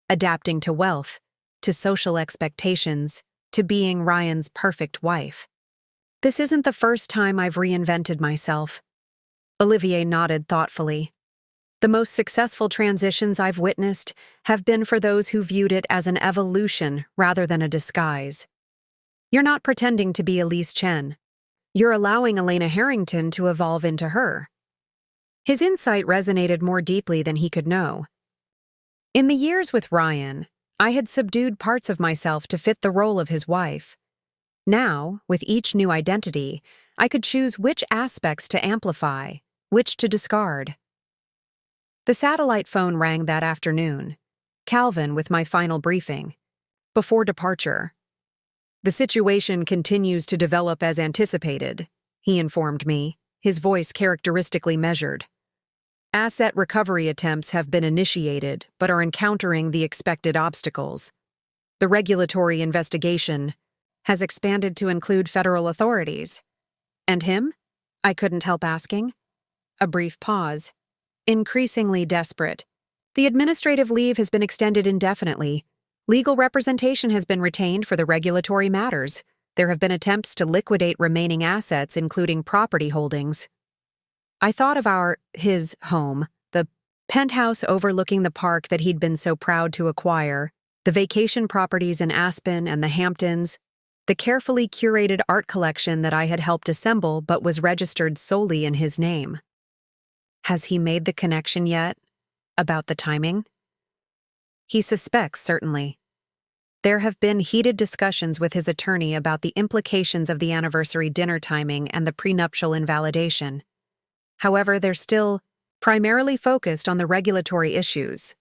adapting to wealth, to social expectations, to being Ryan's perfect wife. "This isn't the first time I've reinvented myself." Olivier nodded thoughtfully. "The most successful transitions I've witnessed have been for those who viewed it as an evolution rather than a disguise. You're not pretending to be Elise Chen. You're allowing Elena Harrington to evolve into her." His insight resonated more deeply than he could know. In the years with Ryan, I had subdued parts of myself to fit the role of his wife. Now, with each new identity, I could choose which aspects to amplify, which to discard. The satellite phone rang that afternoon. Calvin with my final briefing. Before departure. "The situation continues to develop as anticipated," he informed me, his voice characteristically measured. "Asset recovery attempts have been initiated but are encountering the expected obstacles. The regulatory investigation has expanded to include federal authorities." "And him?" I couldn't help asking. A brief pause. "Increasingly desperate. The administrative leave has been extended indefinitely. Legal representation has been retained for the regulatory matters. There have been attempts to liquidate remaining assets, including property holdings." I thought of his home, the penthouse overlooking the park that he'd been so proud to acquire, the vacation properties in Aspen and the Hamptons, the carefully curated art collection that I had helped assemble but was registered solely in his name. Has he made the connection yet? About the timing? He suspects, certainly. There have been heated discussions with his attorney about the implications of the anniversary dinner timing and the prenuptial invalidation. However, they're still primarily focused on the regulatory issues.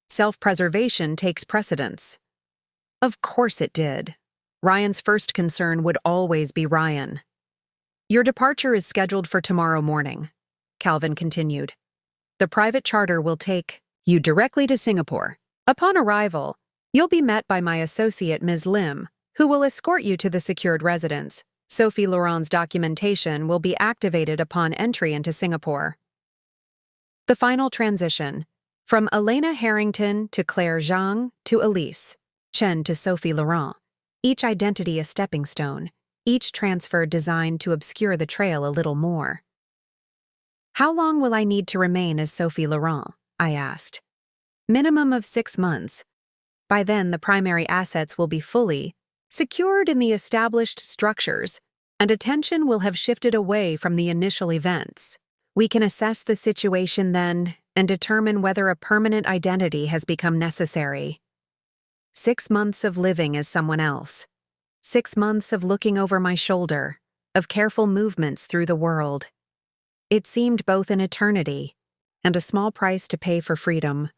Self-preservation takes precedence. Of course it did. Ryan's first concern would always be Ryan. "Your departure is scheduled for tomorrow morning," Calvin continued. "The private charter will take you directly to Singapore. Upon arrival, you'll be met by my associate, Ms. Lim, who will escort you to the secured residence. Sophie Laurent's documentation will be activated upon entry into Singapore." The final transition, from Elena Harrington to Claire Zhang to Elise, Chen to Sophie Laurent, each identity a stepping stone, each transfer designed to obscure the trail a little more. "How long will I need to remain as Sophie Laurent?" I asked. "Minimum of 6 months. By then, the primary assets will be fully secured in the established structures, and attention will have shifted away from the initial events. We can assess the situation then and determine whether a permanent identity has become necessary. 6 months of living as someone else. 6 months of looking over my shoulder, of careful movements through the world. It seemed both an eternity and a small price to pay for freedom."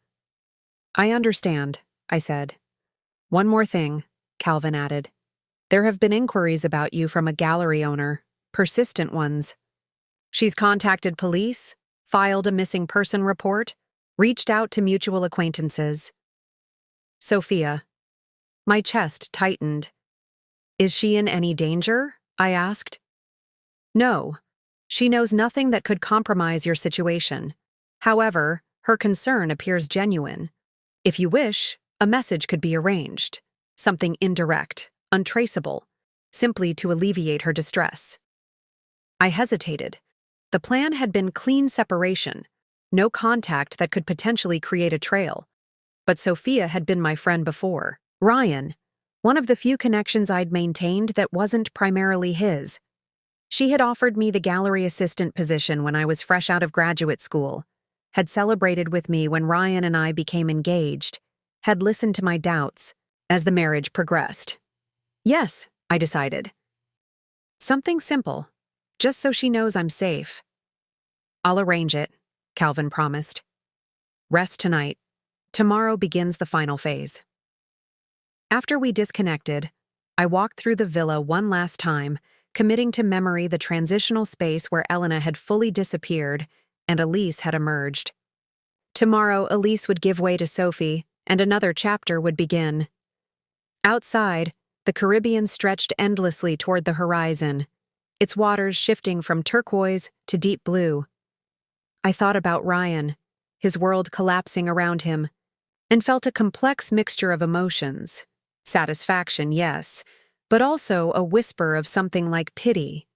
"I understand," I said. "One more thing," Calvin added. "There have been inquiries about you from a gallery owner, persistent ones. She's contacted police, filed a missing person report, reached out to mutual acquaintances." "Sophia." My chest tightened. "Is she in any danger?" I asked. "No. She knows nothing that could compromise your situation. However, her concern appears genuine. If you wish, a message could be arranged. Something indirect, untraceable, simply to alleviate her distress." I hesitated. The plan had been clean separation, no contact that could potentially create a trail. But Sophia had been my friend before. Ryan, one of the few connections I'd maintained that wasn't primarily his. She had offered me the gallery assistant position when I was fresh out of graduate school, had celebrated with me when Ryan and I became engaged, had listened to my doubts as the marriage progressed. Yes, I decided. Something simple, just so she knows I'm safe. "I'll arrange it," Calvin promised. "Rest tonight. Tomorrow begins the final phase." After we disconnected, I walked through the villa one last time, committing to memory the transitional space where Elena had fully disappeared and Elise had emerged. Tomorrow, Elise would give way to Sophie, and another chapter would begin. Outside, the Caribbean stretched endlessly toward the horizon, its waters shifting from turquoise to deep blue. I thought about Ryan, his world collapsing around him, and felt a complex mixture of emotions. Satisfaction, yes, but also a whisper of something like pity.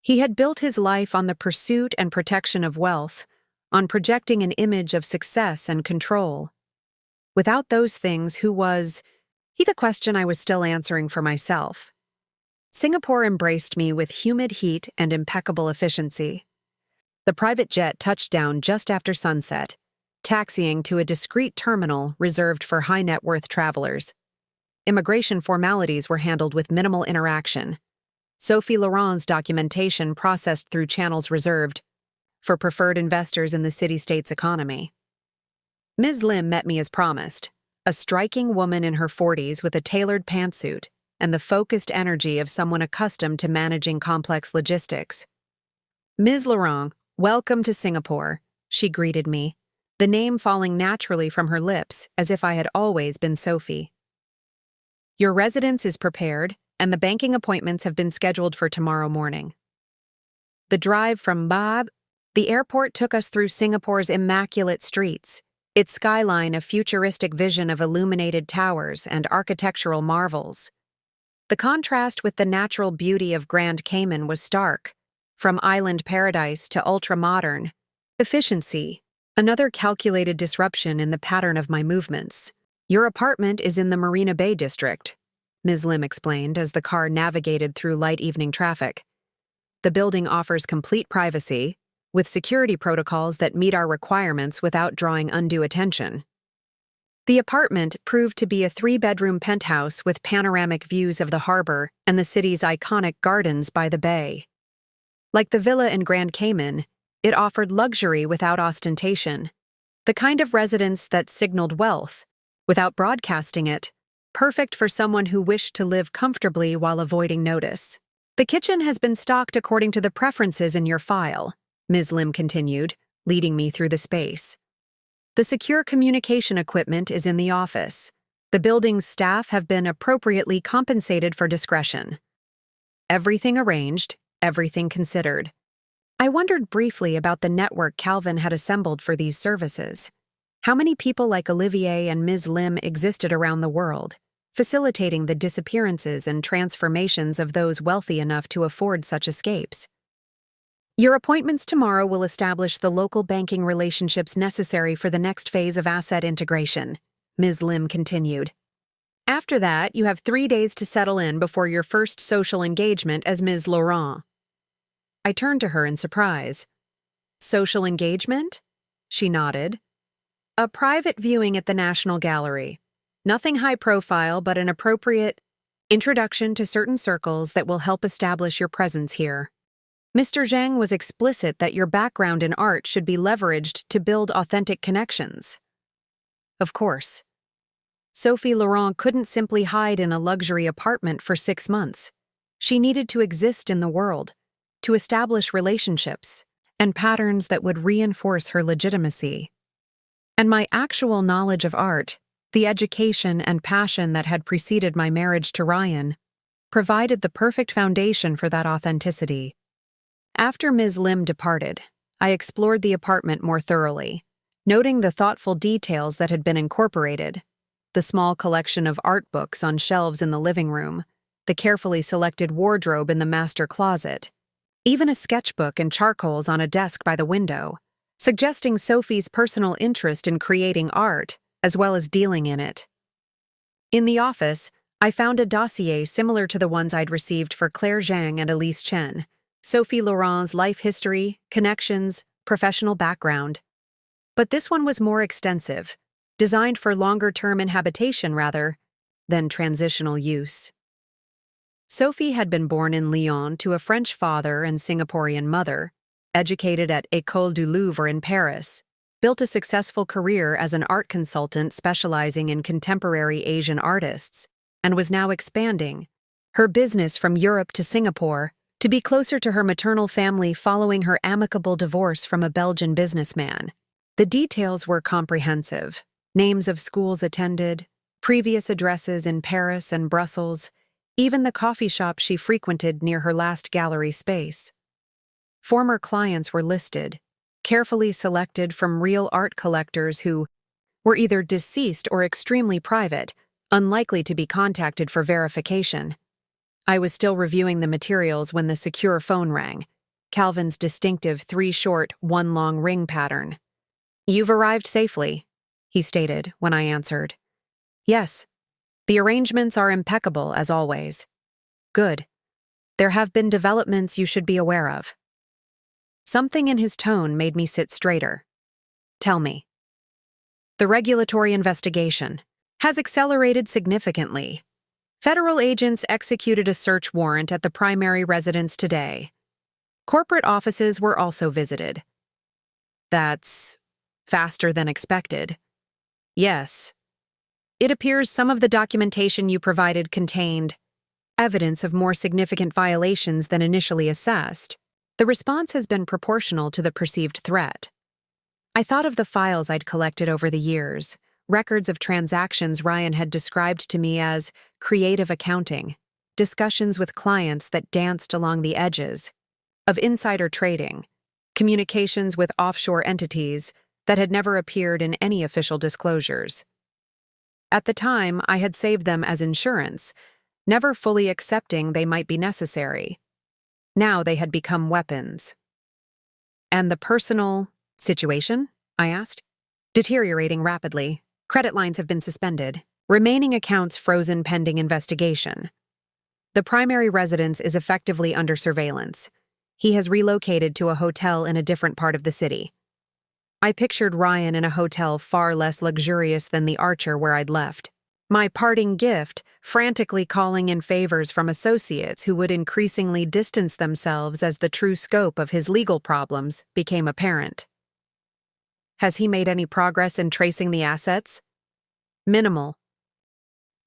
He had built his life on the pursuit and protection of wealth, on projecting an image of success and control. Without those things, who was he? The question I was still answering for myself. Singapore embraced me with humid heat and impeccable efficiency. The private jet touched down just after sunset, taxiing to a discreet terminal reserved for high-net-worth travelers. Immigration formalities were handled with minimal interaction. Sophie Laurent's documentation processed through channels reserved for preferred investors in the city-state's economy. Ms. Lim met me as promised, a striking woman in her 40s with a tailored pantsuit and the focused energy of someone accustomed to managing complex logistics. Ms. Laurent, welcome to Singapore, she greeted me, the name falling naturally from her lips as if I had always been Sophie. Your residence is prepared, and the banking appointments have been scheduled for tomorrow morning. The drive from the airport took us through Singapore's immaculate streets, its skyline a futuristic vision of illuminated towers and architectural marvels. The contrast with the natural beauty of Grand Cayman was stark, from island paradise to ultra-modern efficiency, another calculated disruption in the pattern of my movements. Your apartment is in the Marina Bay district, Ms. Lim explained as the car navigated through light evening traffic. The building offers complete privacy, with security protocols that meet our requirements without drawing undue attention. The apartment proved to be a 3-bedroom penthouse with panoramic views of the harbor and the city's iconic gardens by the bay. Like the villa in Grand Cayman, it offered luxury without ostentation, the kind of residence that signaled wealth, without broadcasting it, perfect for someone who wished to live comfortably while avoiding notice. The kitchen has been stocked according to the preferences in your file, Ms. Lim continued, leading me through the space. The secure communication equipment is in the office. The building's staff have been appropriately compensated for discretion. Everything arranged, everything considered. I wondered briefly about the network Calvin had assembled for these services. How many people like Olivier and Ms. Lim existed around the world, facilitating the disappearances and transformations of those wealthy enough to afford such escapes? Your appointments tomorrow will establish the local banking relationships necessary for the next phase of asset integration, Ms. Lim continued. After that, you have 3 days to settle in before your first social engagement as Ms. Laurent. I turned to her in surprise. Social engagement? She nodded. A private viewing at the National Gallery. Nothing high profile, but an appropriate introduction to certain circles that will help establish your presence here. Mr. Zhang was explicit that your background in art should be leveraged to build authentic connections. Of course. Sophie Laurent couldn't simply hide in a luxury apartment for 6 months. She needed to exist in the world, to establish relationships and patterns that would reinforce her legitimacy. And my actual knowledge of art, the education and passion that had preceded my marriage to Ryan, provided the perfect foundation for that authenticity. After Ms. Lim departed, I explored the apartment more thoroughly, noting the thoughtful details that had been incorporated: the small collection of art books on shelves in the living room, the carefully selected wardrobe in the master closet, even a sketchbook and charcoals on a desk by the window, suggesting Sophie's personal interest in creating art as well as dealing in it. In the office, I found a dossier similar to the ones I'd received for Claire Zhang and Elise Chen, Sophie Laurent's life history, connections, professional background. But this one was more extensive, designed for longer-term inhabitation rather than transitional use. Sophie had been born in Lyon to a French father and Singaporean mother, educated at École du Louvre in Paris, built a successful career as an art consultant specializing in contemporary Asian artists, and was now expanding her business from Europe to Singapore to be closer to her maternal family following her amicable divorce from a Belgian businessman. The details were comprehensive: names of schools attended, previous addresses in Paris and Brussels, even the coffee shop she frequented near her last gallery space. Former clients were listed, carefully selected from real art collectors who were either deceased or extremely private, unlikely to be contacted for verification. I was still reviewing the materials when the secure phone rang, Calvin's distinctive 3 short, 1 long ring pattern. "You've arrived safely," he stated when I answered. "Yes. The arrangements are impeccable, as always." "Good. There have been developments you should be aware of." Something in his tone made me sit straighter. Tell me. The regulatory investigation has accelerated significantly. Federal agents executed a search warrant at the primary residence today. Corporate offices were also visited. That's faster than expected. Yes. It appears some of the documentation you provided contained evidence of more significant violations than initially assessed. The response has been proportional to the perceived threat. I thought of the files I'd collected over the years, records of transactions Ryan had described to me as creative accounting, discussions with clients that danced along the edges, of insider trading, communications with offshore entities that had never appeared in any official disclosures. At the time, I had saved them as insurance, never fully accepting they might be necessary. Now they had become weapons. And the personal situation? I asked. Deteriorating rapidly. Credit lines have been suspended. Remaining accounts frozen pending investigation. The primary residence is effectively under surveillance. He has relocated to a hotel in a different part of the city. I pictured Ryan in a hotel far less luxurious than the Archer where I'd left. My parting gift, frantically calling in favors from associates who would increasingly distance themselves as the true scope of his legal problems became apparent. Has he made any progress in tracing the assets? Minimal.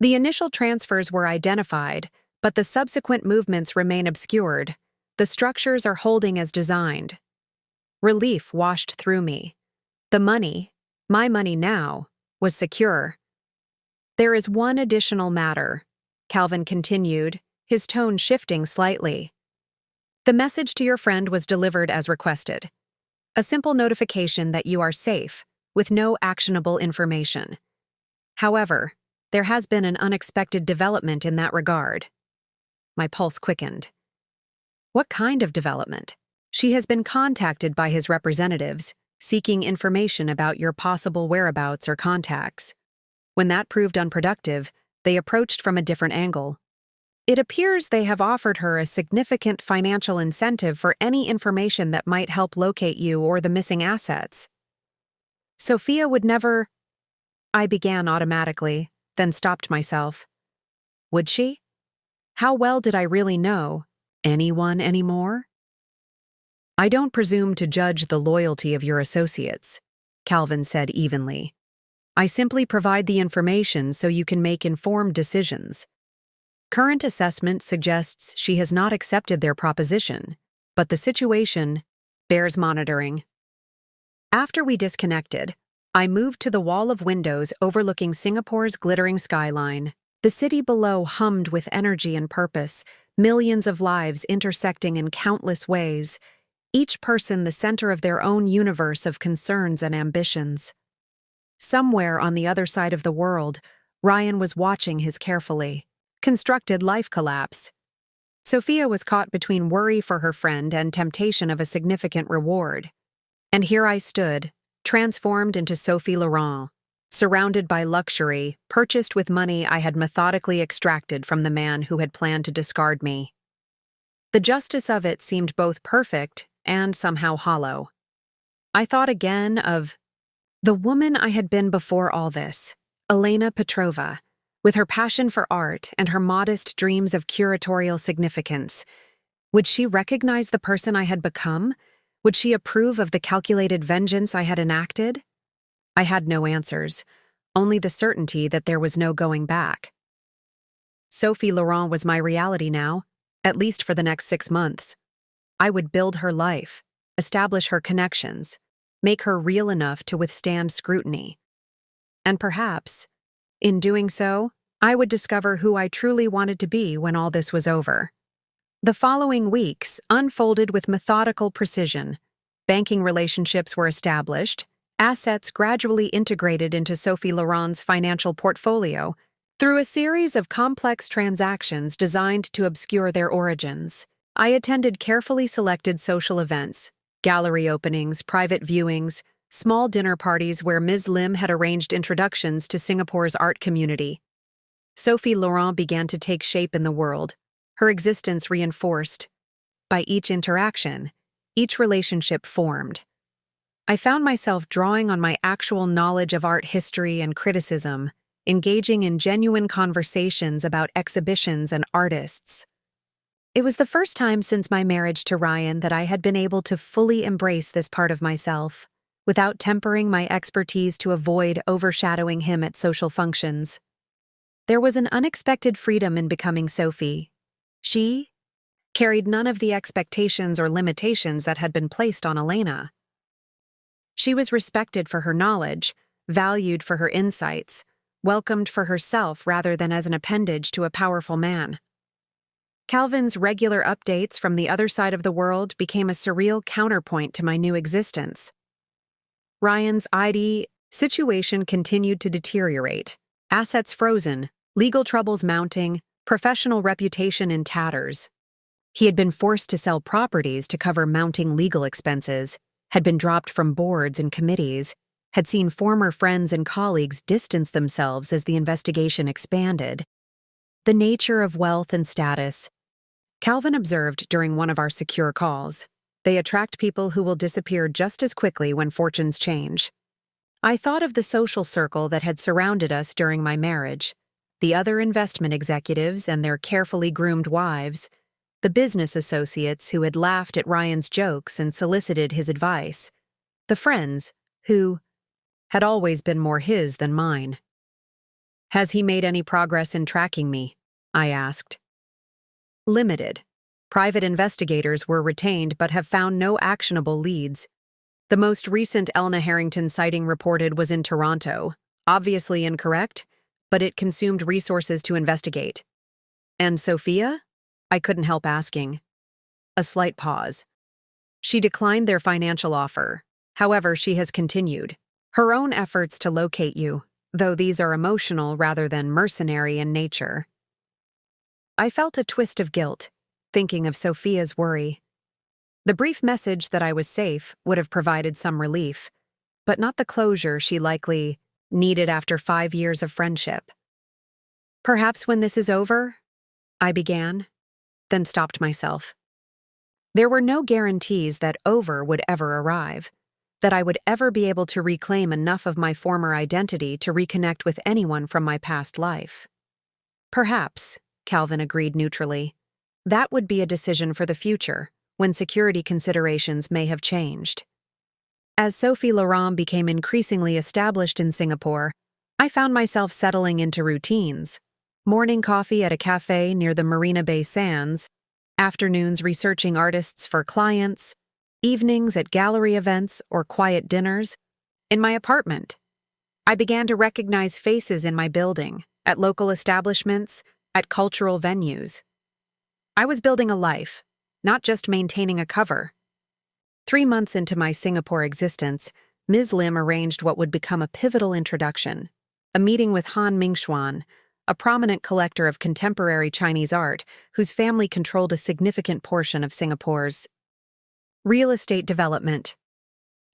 The initial transfers were identified, but the subsequent movements remain obscured. The structures are holding as designed. Relief washed through me. The money, my money now, was secure. There is one additional matter, Calvin continued, his tone shifting slightly. The message to your friend was delivered as requested. A simple notification that you are safe, with no actionable information. However, there has been an unexpected development in that regard. My pulse quickened. What kind of development? She has been contacted by his representatives, seeking information about your possible whereabouts or contacts. When that proved unproductive, they approached from a different angle. It appears they have offered her a significant financial incentive for any information that might help locate you or the missing assets. Sophia would never... I began automatically, then stopped myself. Would she? How well did I really know anyone anymore? I don't presume to judge the loyalty of your associates, Calvin said evenly. I simply provide the information so you can make informed decisions. Current assessment suggests she has not accepted their proposition, but the situation bears monitoring. After we disconnected, I moved to the wall of windows overlooking Singapore's glittering skyline. The city below hummed with energy and purpose, millions of lives intersecting in countless ways, each person the center of their own universe of concerns and ambitions. Somewhere on the other side of the world, Ryan was watching his carefully constructed life collapse. Sophia was caught between worry for her friend and temptation of a significant reward. And here I stood, transformed into Sophie Laurent, surrounded by luxury, purchased with money I had methodically extracted from the man who had planned to discard me. The justice of it seemed both perfect and somehow hollow. I thought again of the woman I had been before all this, Elena Petrova, with her passion for art and her modest dreams of curatorial significance. Would she recognize the person I had become? Would she approve of the calculated vengeance I had enacted? I had no answers, only the certainty that there was no going back. Sophie Laurent was my reality now, at least for the next 6 months. I would build her life, establish her connections, make her real enough to withstand scrutiny. And perhaps, in doing so, I would discover who I truly wanted to be when all this was over. The following weeks unfolded with methodical precision. Banking relationships were established, assets gradually integrated into Sophie Laurent's financial portfolio through a series of complex transactions designed to obscure their origins. I attended carefully selected social events, gallery openings, private viewings, small dinner parties where Ms. Lim had arranged introductions to Singapore's art community. Sophie Laurent began to take shape in the world, her existence reinforced by each interaction, each relationship formed. I found myself drawing on my actual knowledge of art history and criticism, engaging in genuine conversations about exhibitions and artists. It was the first time since my marriage to Ryan that I had been able to fully embrace this part of myself, without tempering my expertise to avoid overshadowing him at social functions. There was an unexpected freedom in becoming Sophie. She carried none of the expectations or limitations that had been placed on Elena. She was respected for her knowledge, valued for her insights, welcomed for herself rather than as an appendage to a powerful man. Calvin's regular updates from the other side of the world became a surreal counterpoint to my new existence. Ryan's ID situation continued to deteriorate, assets frozen, legal troubles mounting, professional reputation in tatters. He had been forced to sell properties to cover mounting legal expenses, had been dropped from boards and committees, had seen former friends and colleagues distance themselves as the investigation expanded. The nature of wealth and status. Calvin observed during one of our secure calls, they attract people who will disappear just as quickly when fortunes change. I thought of the social circle that had surrounded us during my marriage, the other investment executives and their carefully groomed wives, the business associates who had laughed at Ryan's jokes and solicited his advice, the friends who had always been more his than mine. "Has he made any progress in tracking me?" I asked. "Limited. Private investigators were retained but have found no actionable leads. The most recent Elna Harrington sighting reported was in Toronto, obviously incorrect, but it consumed resources to investigate." "And Sophia?" I couldn't help asking. A slight pause. "She declined their financial offer. However, she has continued her own efforts to locate you, though these are emotional rather than mercenary in nature." I felt a twist of guilt, thinking of Sophia's worry. The brief message that I was safe would have provided some relief, but not the closure she likely needed after 5 years of friendship. "Perhaps when this is over," I began, then stopped myself. There were no guarantees that over would ever arrive, that I would ever be able to reclaim enough of my former identity to reconnect with anyone from my past life. "Perhaps," Calvin agreed neutrally. "That would be a decision for the future, when security considerations may have changed." As Sophie Laurent became increasingly established in Singapore, I found myself settling into routines. Morning coffee at a cafe near the Marina Bay Sands, afternoons researching artists for clients, evenings at gallery events or quiet dinners. In my apartment, I began to recognize faces in my building, at local establishments, at cultural venues. I was building a life, not just maintaining a cover. 3 months into my Singapore existence, Ms. Lim arranged what would become a pivotal introduction, a meeting with Han Mingxuan, a prominent collector of contemporary Chinese art whose family controlled a significant portion of Singapore's real estate development.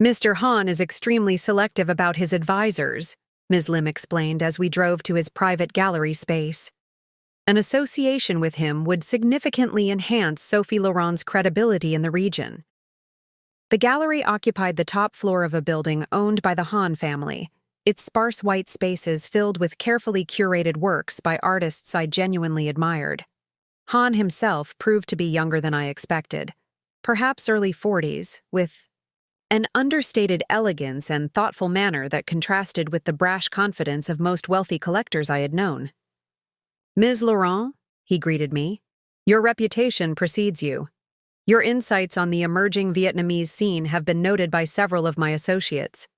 "Mr. Han is extremely selective about his advisors," Ms. Lim explained as we drove to his private gallery space. "An association with him would significantly enhance Sophie Laurent's credibility in the region." The gallery occupied the top floor of a building owned by the Han family, its sparse white spaces filled with carefully curated works by artists I genuinely admired. Han himself proved to be younger than I expected, perhaps early 40s, with an understated elegance and thoughtful manner that contrasted with the brash confidence of most wealthy collectors I had known. "Ms. Laurent," he greeted me, "your reputation precedes you. Your insights on the emerging Vietnamese scene have been noted by several of my associates."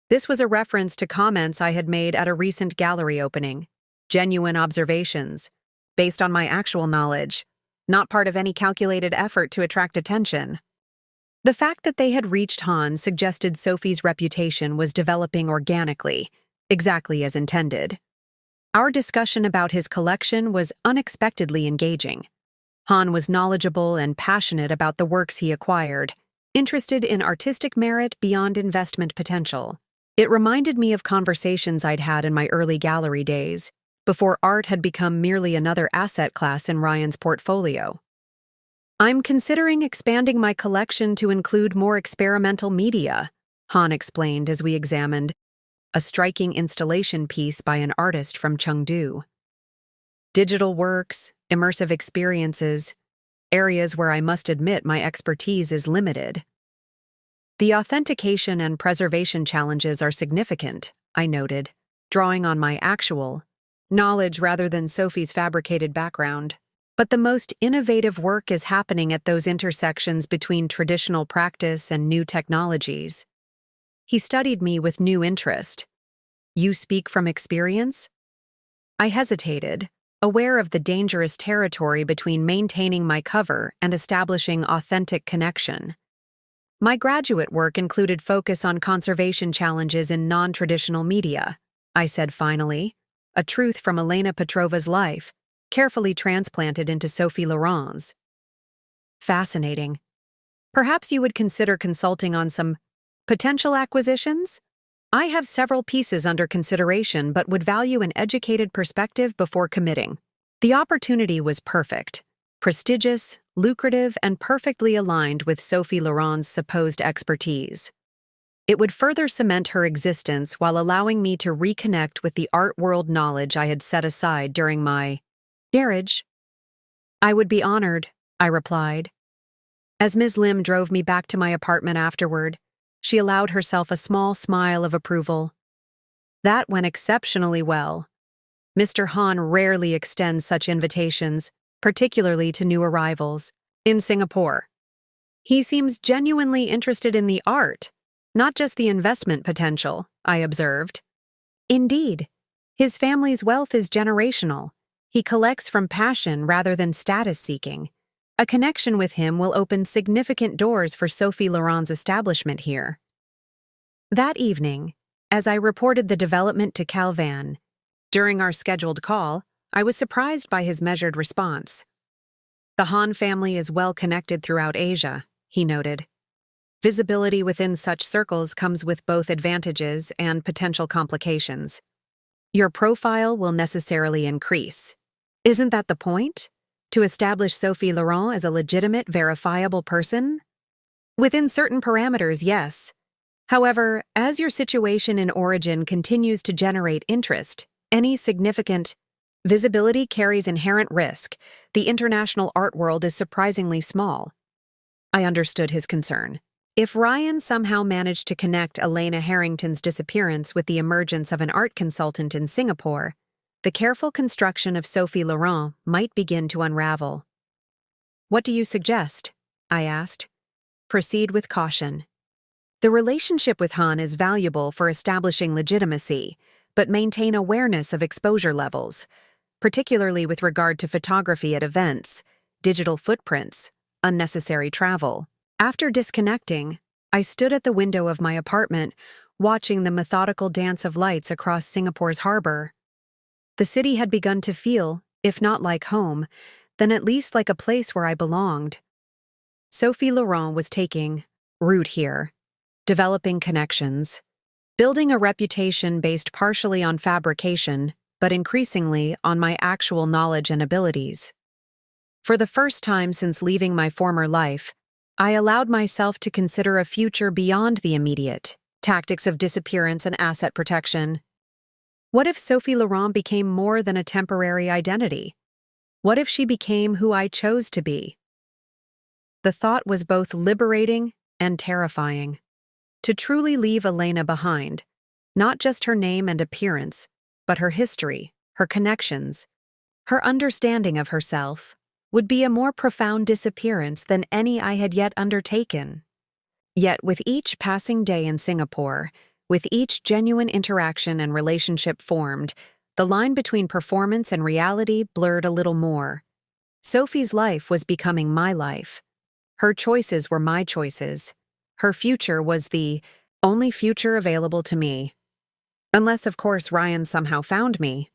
This was a reference to comments I had made at a recent gallery opening, genuine observations, based on my actual knowledge, not part of any calculated effort to attract attention. The fact that they had reached Han suggested Sophie's reputation was developing organically, exactly as intended. Our discussion about his collection was unexpectedly engaging. Han was knowledgeable and passionate about the works he acquired, interested in artistic merit beyond investment potential. It reminded me of conversations I'd had in my early gallery days, before art had become merely another asset class in Ryan's portfolio. I'm considering expanding my collection to include more experimental media, Han explained as we examined a striking installation piece by an artist from Chengdu. Digital works, immersive experiences, areas where I must admit my expertise is limited. The authentication and preservation challenges are significant, I noted, drawing on my actual knowledge rather than Sophie's fabricated background. But the most innovative work is happening at those intersections between traditional practice and new technologies. He studied me with new interest. You speak from experience? I hesitated, aware of the dangerous territory between maintaining my cover and establishing authentic connection. My graduate work included focus on conservation challenges in non-traditional media, I said finally, a truth from Elena Petrova's life, carefully transplanted into Sophie Laurent's. Fascinating. Perhaps you would consider consulting on some potential acquisitions? I have several pieces under consideration but would value an educated perspective before committing. The opportunity was perfect, prestigious, lucrative, and perfectly aligned with Sophie Laurent's supposed expertise. It would further cement her existence while allowing me to reconnect with the art world knowledge I had set aside during my marriage. I would be honored, I replied. As Ms. Lim drove me back to my apartment afterward, she allowed herself a small smile of approval. That went exceptionally well. Mr. Han rarely extends such invitations, particularly to new arrivals, in Singapore. He seems genuinely interested in the art, not just the investment potential, I observed. Indeed, his family's wealth is generational. He collects from passion rather than status seeking. A connection with him will open significant doors for Sophie Laurent's establishment here. That evening, as I reported the development to Calvan, during our scheduled call, I was surprised by his measured response. The Han family is well connected throughout Asia, he noted. Visibility within such circles comes with both advantages and potential complications. Your profile will necessarily increase. Isn't that the point? To establish Sophie Laurent as a legitimate, verifiable person? Within certain parameters, yes. However, as your situation in origin continues to generate interest, any significant visibility carries inherent risk. The international art world is surprisingly small. I understood his concern. If Ryan somehow managed to connect Elena Harrington's disappearance with the emergence of an art consultant in Singapore, the careful construction of Sophie Laurent might begin to unravel. What do you suggest? I asked. Proceed with caution. The relationship with Han is valuable for establishing legitimacy, but maintain awareness of exposure levels, particularly with regard to photography at events, digital footprints, unnecessary travel. After disconnecting, I stood at the window of my apartment, watching the methodical dance of lights across Singapore's harbor. The city had begun to feel, if not like home, then at least like a place where I belonged. Sophie Laurent was taking root here, developing connections, building a reputation based partially on fabrication, but increasingly on my actual knowledge and abilities. For the first time since leaving my former life, I allowed myself to consider a future beyond the immediate, tactics of disappearance and asset protection. What if Sophie Laurent became more than a temporary identity? What if she became who I chose to be? The thought was both liberating and terrifying. To truly leave Elena behind, not just her name and appearance, but her history, her connections, her understanding of herself, would be a more profound disappearance than any I had yet undertaken. Yet with each passing day in Singapore, with each genuine interaction and relationship formed, the line between performance and reality blurred a little more. Sophie's life was becoming my life. Her choices were my choices. Her future was the only future available to me. Unless, of course, Ryan somehow found me.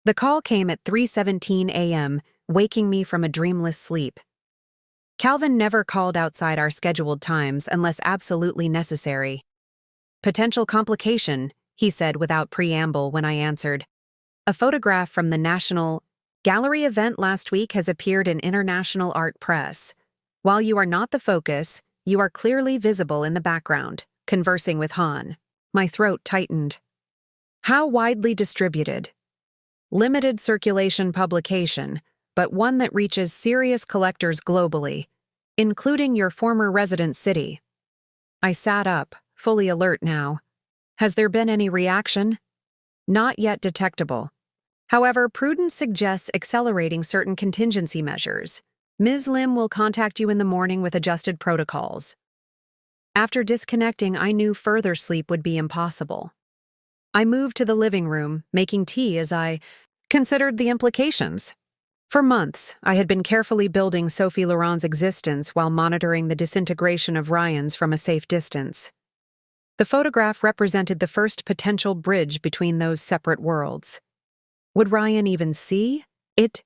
The call came at 3:17 a.m., waking me from a dreamless sleep. Calvin never called outside our scheduled times unless absolutely necessary. Potential complication, he said without preamble when I answered. A photograph from the National Gallery event last week has appeared in international art press. While you are not the focus, you are clearly visible in the background, conversing with Han. My throat tightened. How widely distributed? Limited circulation publication, but one that reaches serious collectors globally, including your former resident city. I sat up, fully alert now. Has there been any reaction? Not yet detectable. However, prudence suggests accelerating certain contingency measures. Ms. Lim will contact you in the morning with adjusted protocols. After disconnecting, I knew further sleep would be impossible. I moved to the living room, making tea as I considered the implications. For months, I had been carefully building Sophie Laurent's existence while monitoring the disintegration of Ryan's from a safe distance. The photograph represented the first potential bridge between those separate worlds. Would Ryan even see it?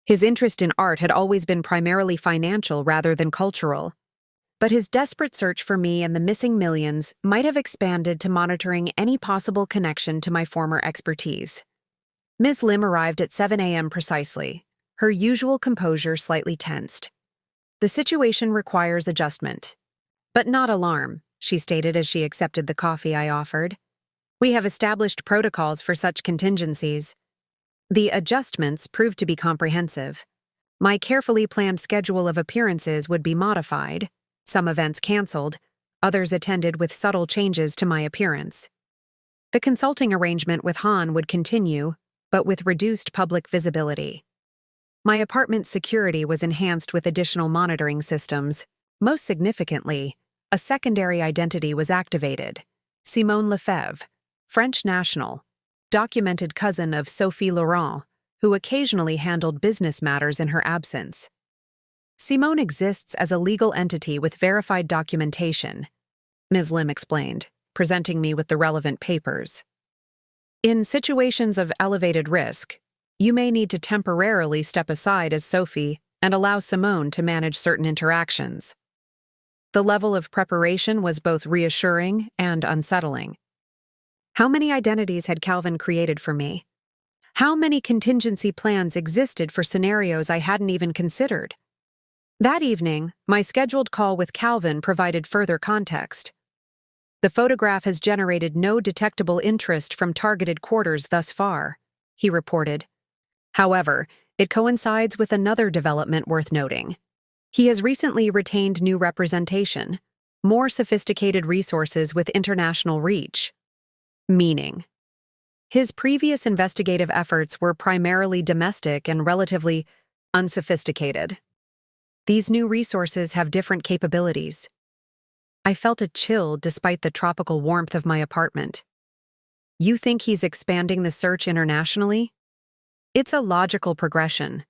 His interest in art had always been primarily financial rather than cultural. But his desperate search for me and the missing millions might have expanded to monitoring any possible connection to my former expertise. Ms. Lim arrived at 7 a.m. precisely, her usual composure slightly tensed. The situation requires adjustment. But not alarm, she stated as she accepted the coffee I offered. We have established protocols for such contingencies. The adjustments proved to be comprehensive. My carefully planned schedule of appearances would be modified, some events canceled, others attended with subtle changes to my appearance. The consulting arrangement with Han would continue, but with reduced public visibility. My apartment's security was enhanced with additional monitoring systems. Most significantly, a secondary identity was activated. Simone Lefebvre, French national, documented cousin of Sophie Laurent, who occasionally handled business matters in her absence. Simone exists as a legal entity with verified documentation, Ms. Lim explained, presenting me with the relevant papers. In situations of elevated risk, you may need to temporarily step aside as Sophie and allow Simone to manage certain interactions. The level of preparation was both reassuring and unsettling. How many identities had Calvin created for me? How many contingency plans existed for scenarios I hadn't even considered? That evening, my scheduled call with Calvin provided further context. The photograph has generated no detectable interest from targeted quarters thus far, he reported. However, it coincides with another development worth noting. He has recently retained new representation, more sophisticated resources with international reach. Meaning. His previous investigative efforts were primarily domestic and relatively unsophisticated. These new resources have different capabilities. I felt a chill despite the tropical warmth of my apartment. You think he's expanding the search internationally? It's a logical progression.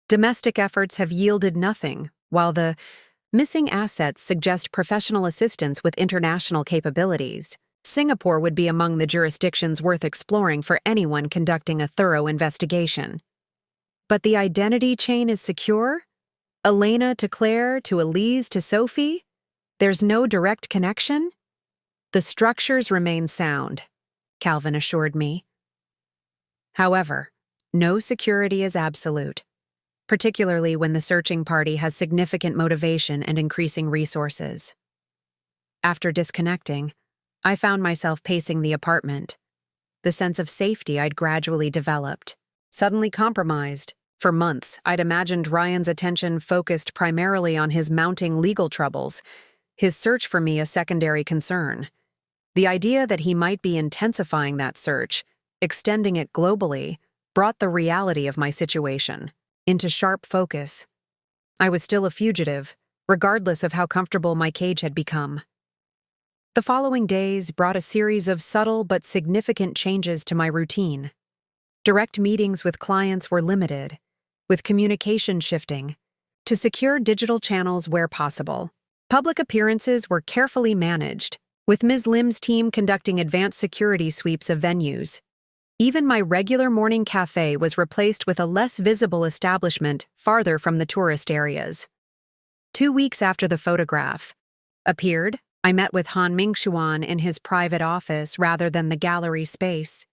Domestic efforts have yielded nothing, while the missing assets suggest professional assistance with international capabilities. Singapore would be among the jurisdictions worth exploring for anyone conducting a thorough investigation. But the identity chain is secure? Elena to Claire to Elise to Sophie? There's no direct connection? The structures remain sound, Calvin assured me. However, no security is absolute, particularly when the searching party has significant motivation and increasing resources. After disconnecting, I found myself pacing the apartment. The sense of safety I'd gradually developed, suddenly compromised. For months, I'd imagined Ryan's attention focused primarily on his mounting legal troubles, his search for me a secondary concern. The idea that he might be intensifying that search, extending it globally, brought the reality of my situation into sharp focus. I was still a fugitive, regardless of how comfortable my cage had become. The following days brought a series of subtle but significant changes to my routine. Direct meetings with clients were limited, with communication shifting to secure digital channels where possible. Public appearances were carefully managed, with Ms. Lim's team conducting advanced security sweeps of venues. Even my regular morning cafe was replaced with a less visible establishment farther from the tourist areas. 2 weeks after the photograph appeared, I met with Han Mingxuan in his private office rather than the gallery space.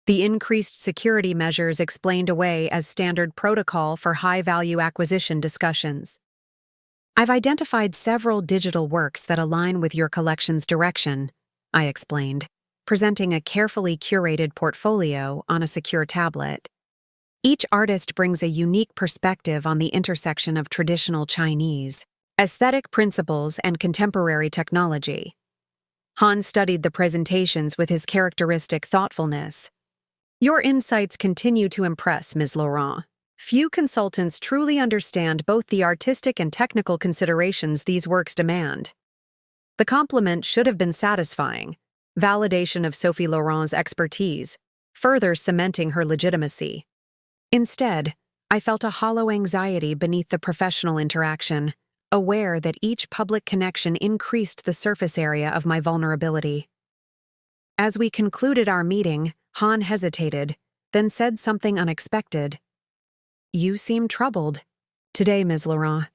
The increased security measures explained away as standard protocol for high-value acquisition discussions. I've identified several digital works that align with your collection's direction, I explained, presenting a carefully curated portfolio on a secure tablet. Each artist brings a unique perspective on the intersection of traditional Chinese, aesthetic principles, and contemporary technology. Han studied the presentations with his characteristic thoughtfulness. Your insights continue to impress, Ms. Laurent. Few consultants truly understand both the artistic and technical considerations these works demand. The compliment should have been satisfying, validation of Sophie Laurent's expertise, further cementing her legitimacy. Instead, I felt a hollow anxiety beneath the professional interaction, aware that each public connection increased the surface area of my vulnerability. As we concluded our meeting, Han hesitated, then said something unexpected. "You seem troubled today, Ms. Laurent.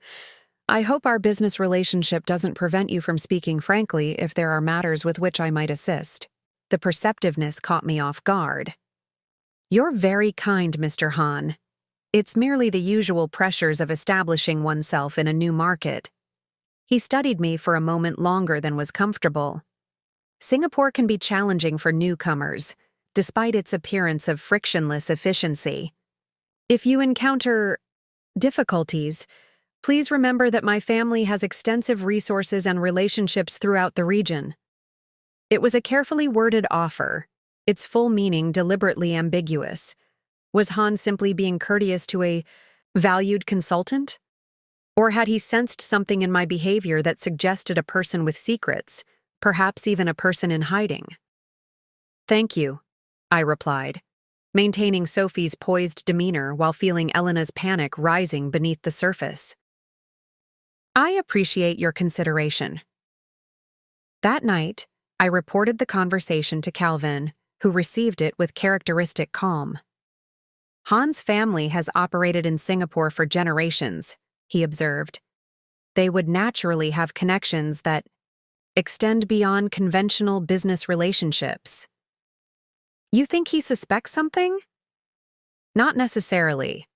I hope our business relationship doesn't prevent you from speaking frankly if there are matters with which I might assist." The perceptiveness caught me off guard. "You're very kind, Mr. Han. It's merely the usual pressures of establishing oneself in a new market." He studied me for a moment longer than was comfortable. Singapore can be challenging for newcomers, despite its appearance of frictionless efficiency. If you encounter difficulties, please remember that my family has extensive resources and relationships throughout the region. It was a carefully worded offer, its full meaning deliberately ambiguous. Was Han simply being courteous to a valued consultant? Or had he sensed something in my behavior that suggested a person with secrets, perhaps even a person in hiding? "Thank you," I replied, maintaining Sophie's poised demeanor while feeling Elena's panic rising beneath the surface. "I appreciate your consideration." That night, I reported the conversation to Calvin, who received it with characteristic calm. "Han's family has operated in Singapore for generations," he observed. "They would naturally have connections that extend beyond conventional business relationships." "You think he suspects something?" "Not necessarily.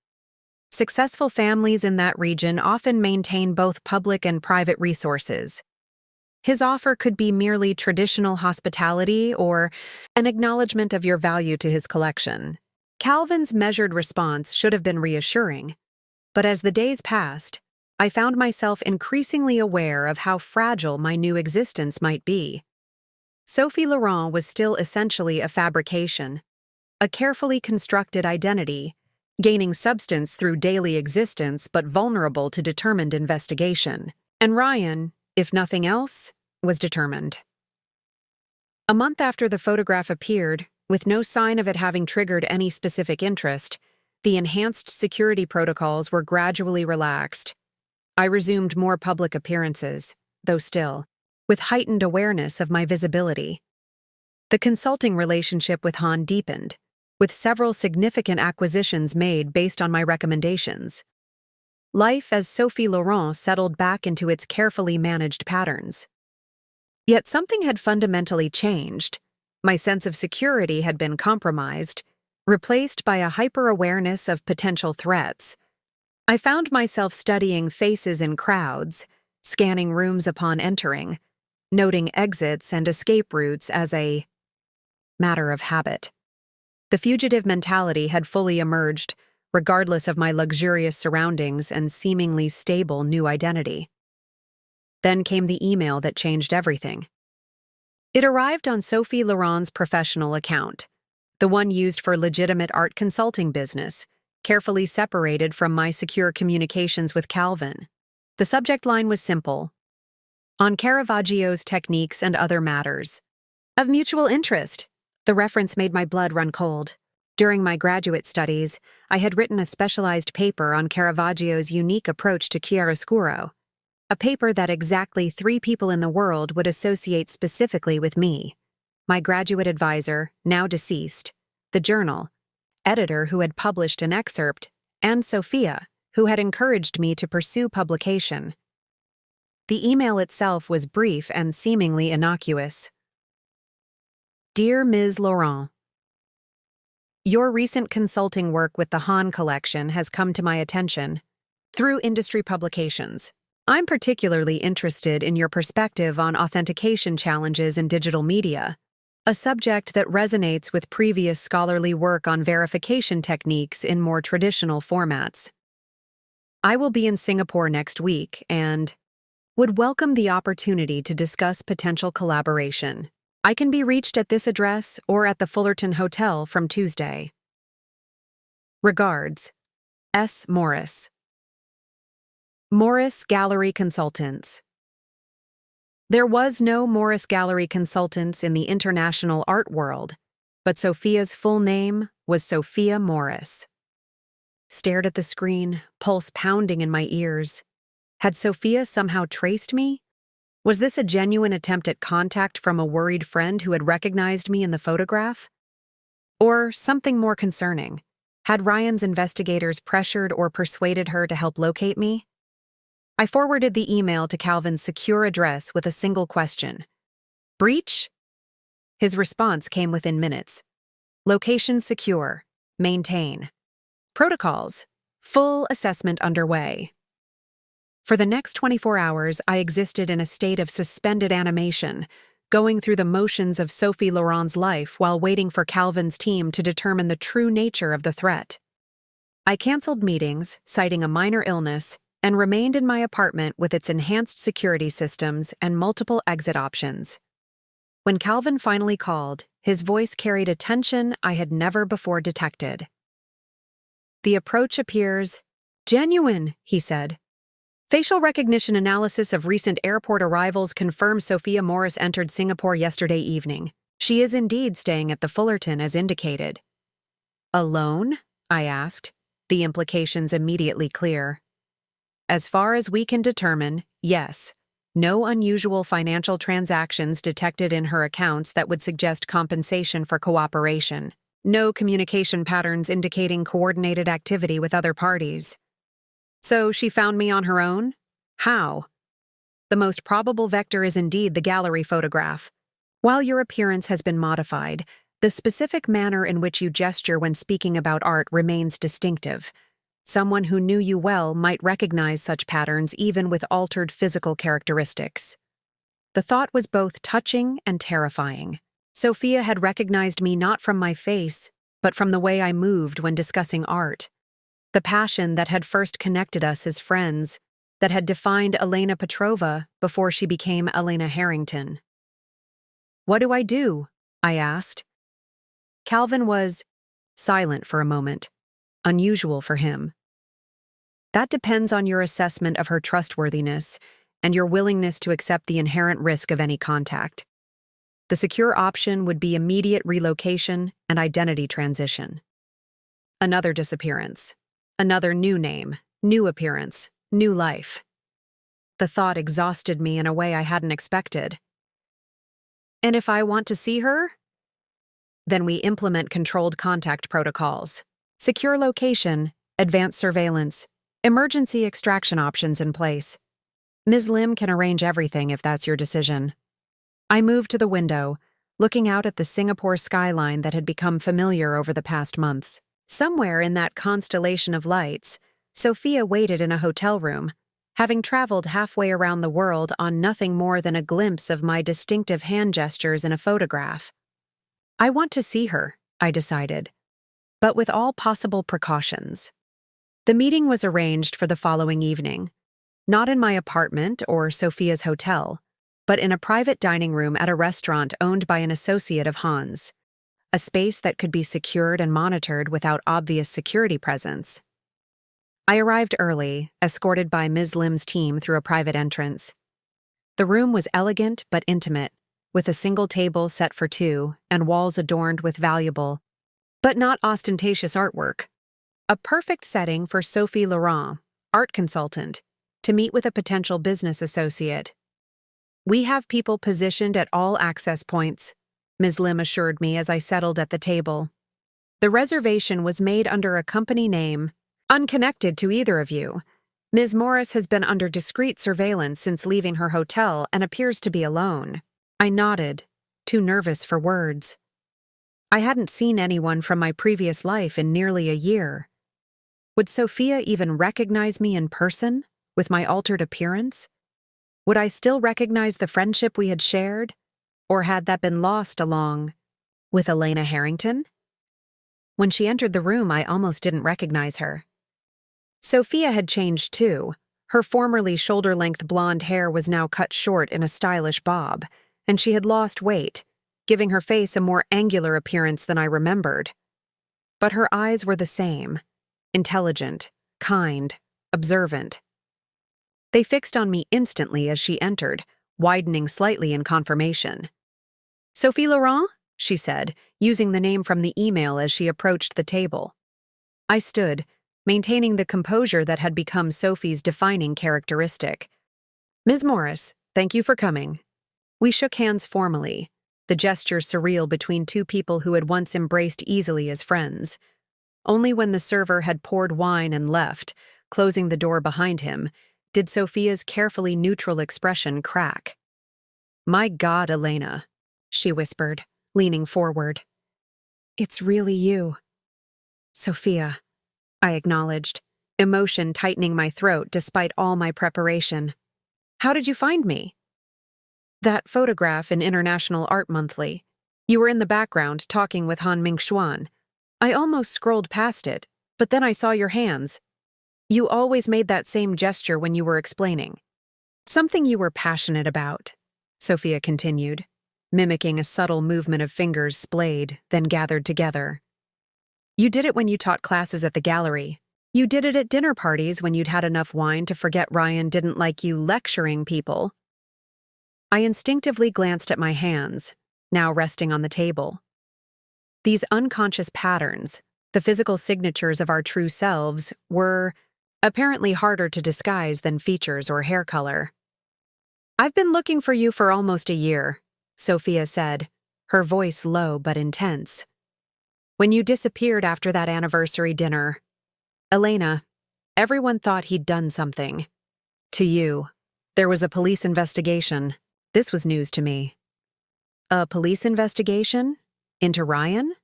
Successful families in that region often maintain both public and private resources. His offer could be merely traditional hospitality or an acknowledgement of your value to his collection." Calvin's measured response should have been reassuring, but as the days passed, I found myself increasingly aware of how fragile my new existence might be. Sophie Laurent was still essentially a fabrication, a carefully constructed identity, gaining substance through daily existence but vulnerable to determined investigation. And Ryan, if nothing else, was determined. A month after the photograph appeared, with no sign of it having triggered any specific interest, the enhanced security protocols were gradually relaxed. I resumed more public appearances, though still, with heightened awareness of my visibility. The consulting relationship with Han deepened, with several significant acquisitions made based on my recommendations. Life as Sophie Laurent settled back into its carefully managed patterns. Yet something had fundamentally changed. My sense of security had been compromised, replaced by a hyper-awareness of potential threats. I found myself studying faces in crowds, scanning rooms upon entering, noting exits and escape routes as a matter of habit. The fugitive mentality had fully emerged, regardless of my luxurious surroundings and seemingly stable new identity. Then came the email that changed everything. It arrived on Sophie Laurent's professional account, the one used for legitimate art consulting business, carefully separated from my secure communications with Calvin. The subject line was simple: "On Caravaggio's techniques and other matters. Of mutual interest." The reference made my blood run cold. During my graduate studies, I had written a specialized paper on Caravaggio's unique approach to chiaroscuro, a paper that exactly 3 people in the world would associate specifically with me: my graduate advisor, now deceased, the journal, editor who had published an excerpt, and Sophia, who had encouraged me to pursue publication. The email itself was brief and seemingly innocuous. "Dear Ms. Laurent, Your recent consulting work with the Han Collection has come to my attention through industry publications. I'm particularly interested in your perspective on authentication challenges in digital media, a subject that resonates with previous scholarly work on verification techniques in more traditional formats. I will be in Singapore next week and would welcome the opportunity to discuss potential collaboration. I can be reached at this address or at the Fullerton Hotel from Tuesday. Regards, S. Morris. Morris Gallery Consultants. There was no Morris Gallery Consultants in the international art world, but Sophia's full name was Sophia Morris. Stared at the screen, pulse pounding in my ears. Had Sophia somehow traced me? Was this a genuine attempt at contact from a worried friend who had recognized me in the photograph? Or something more concerning? Had Ryan's investigators pressured or persuaded her to help locate me? I forwarded the email to Calvin's secure address with a single question. Breach? His response came within minutes. Location secure. Maintain. Protocols. Full assessment underway. For the next 24 hours, I existed in a state of suspended animation, going through the motions of Sophie Laurent's life while waiting for Calvin's team to determine the true nature of the threat. I canceled meetings, citing a minor illness, and remained in my apartment with its enhanced security systems and multiple exit options. When Calvin finally called, his voice carried a tension I had never before detected. The approach appears genuine, he said. Facial recognition analysis of recent airport arrivals confirms Sophia Morris entered Singapore yesterday evening. She is indeed staying at the Fullerton as indicated. Alone? I asked, the implications immediately clear. As far as we can determine, yes. No unusual financial transactions detected in her accounts that would suggest compensation for cooperation. No communication patterns indicating coordinated activity with other parties. So she found me on her own? How? The most probable vector is indeed the gallery photograph. While your appearance has been modified, the specific manner in which you gesture when speaking about art remains distinctive. Someone who knew you well might recognize such patterns even with altered physical characteristics. The thought was both touching and terrifying. Sophia had recognized me not from my face, but from the way I moved when discussing art. The passion that had first connected us as friends, that had defined Elena Petrova before she became Elena Harrington. What do I do? I asked. Calvin was silent for a moment, unusual for him. That depends on your assessment of her trustworthiness and your willingness to accept the inherent risk of any contact. The secure option would be immediate relocation and identity transition. Another disappearance. Another new name, new appearance, new life. The thought exhausted me in a way I hadn't expected. And if I want to see her? Then we implement controlled contact protocols, secure location, advanced surveillance, emergency extraction options in place. Ms. Lim can arrange everything if that's your decision. I moved to the window, looking out at the Singapore skyline that had become familiar over the past months. Somewhere in that constellation of lights, Sophia waited in a hotel room, having traveled halfway around the world on nothing more than a glimpse of my distinctive hand gestures in a photograph. I want to see her, I decided, but with all possible precautions. The meeting was arranged for the following evening, not in my apartment or Sophia's hotel, but in a private dining room at a restaurant owned by an associate of Han's, a space that could be secured and monitored without obvious security presence. I arrived early, escorted by Ms. Lim's team through a private entrance. The room was elegant but intimate, with a single table set for two and walls adorned with valuable, but not ostentatious artwork. A perfect setting for Sophie Laurent, art consultant, to meet with a potential business associate. We have people positioned at all access points, Ms. Lim assured me as I settled at the table. The reservation was made under a company name, unconnected to either of you. Ms. Morris has been under discreet surveillance since leaving her hotel and appears to be alone. I nodded, too nervous for words. I hadn't seen anyone from my previous life in nearly a year. Would Sophia even recognize me in person, with my altered appearance? Would I still recognize the friendship we had shared? Or had that been lost along with Elena Harrington? When she entered the room, I almost didn't recognize her. Sophia had changed too. Her formerly shoulder-length blonde hair was now cut short in a stylish bob, and she had lost weight, giving her face a more angular appearance than I remembered. But her eyes were the same, intelligent, kind, observant. They fixed on me instantly as she entered, widening slightly in confirmation. "Sophie Laurent?" she said, using the name from the email as she approached the table. I stood, maintaining the composure that had become Sophie's defining characteristic. "Ms. Morris, thank you for coming." We shook hands formally, the gesture surreal between two people who had once embraced easily as friends. Only when the server had poured wine and left, closing the door behind him, did Sophia's carefully neutral expression crack. "My God, Elena," she whispered, leaning forward. "It's really you." "Sophia," I acknowledged, emotion tightening my throat despite all my preparation. "How did you find me?" "That photograph in International Art Monthly. You were in the background talking with Han Mingxuan. I almost scrolled past it, but then I saw your hands. You always made that same gesture when you were explaining. Something you were passionate about," Sophia continued, mimicking a subtle movement of fingers splayed, then gathered together. "You did it when you taught classes at the gallery. You did it at dinner parties when you'd had enough wine to forget Ryan didn't like you lecturing people." I instinctively glanced at my hands, now resting on the table. These unconscious patterns, the physical signatures of our true selves, were apparently harder to disguise than features or hair color. "I've been looking for you for almost a year," Sophia said, her voice low but intense. "When you disappeared after that anniversary dinner, Elena, everyone thought he'd done something. To you, there was a police investigation. This was news to me." "A police investigation? Into Ryan?"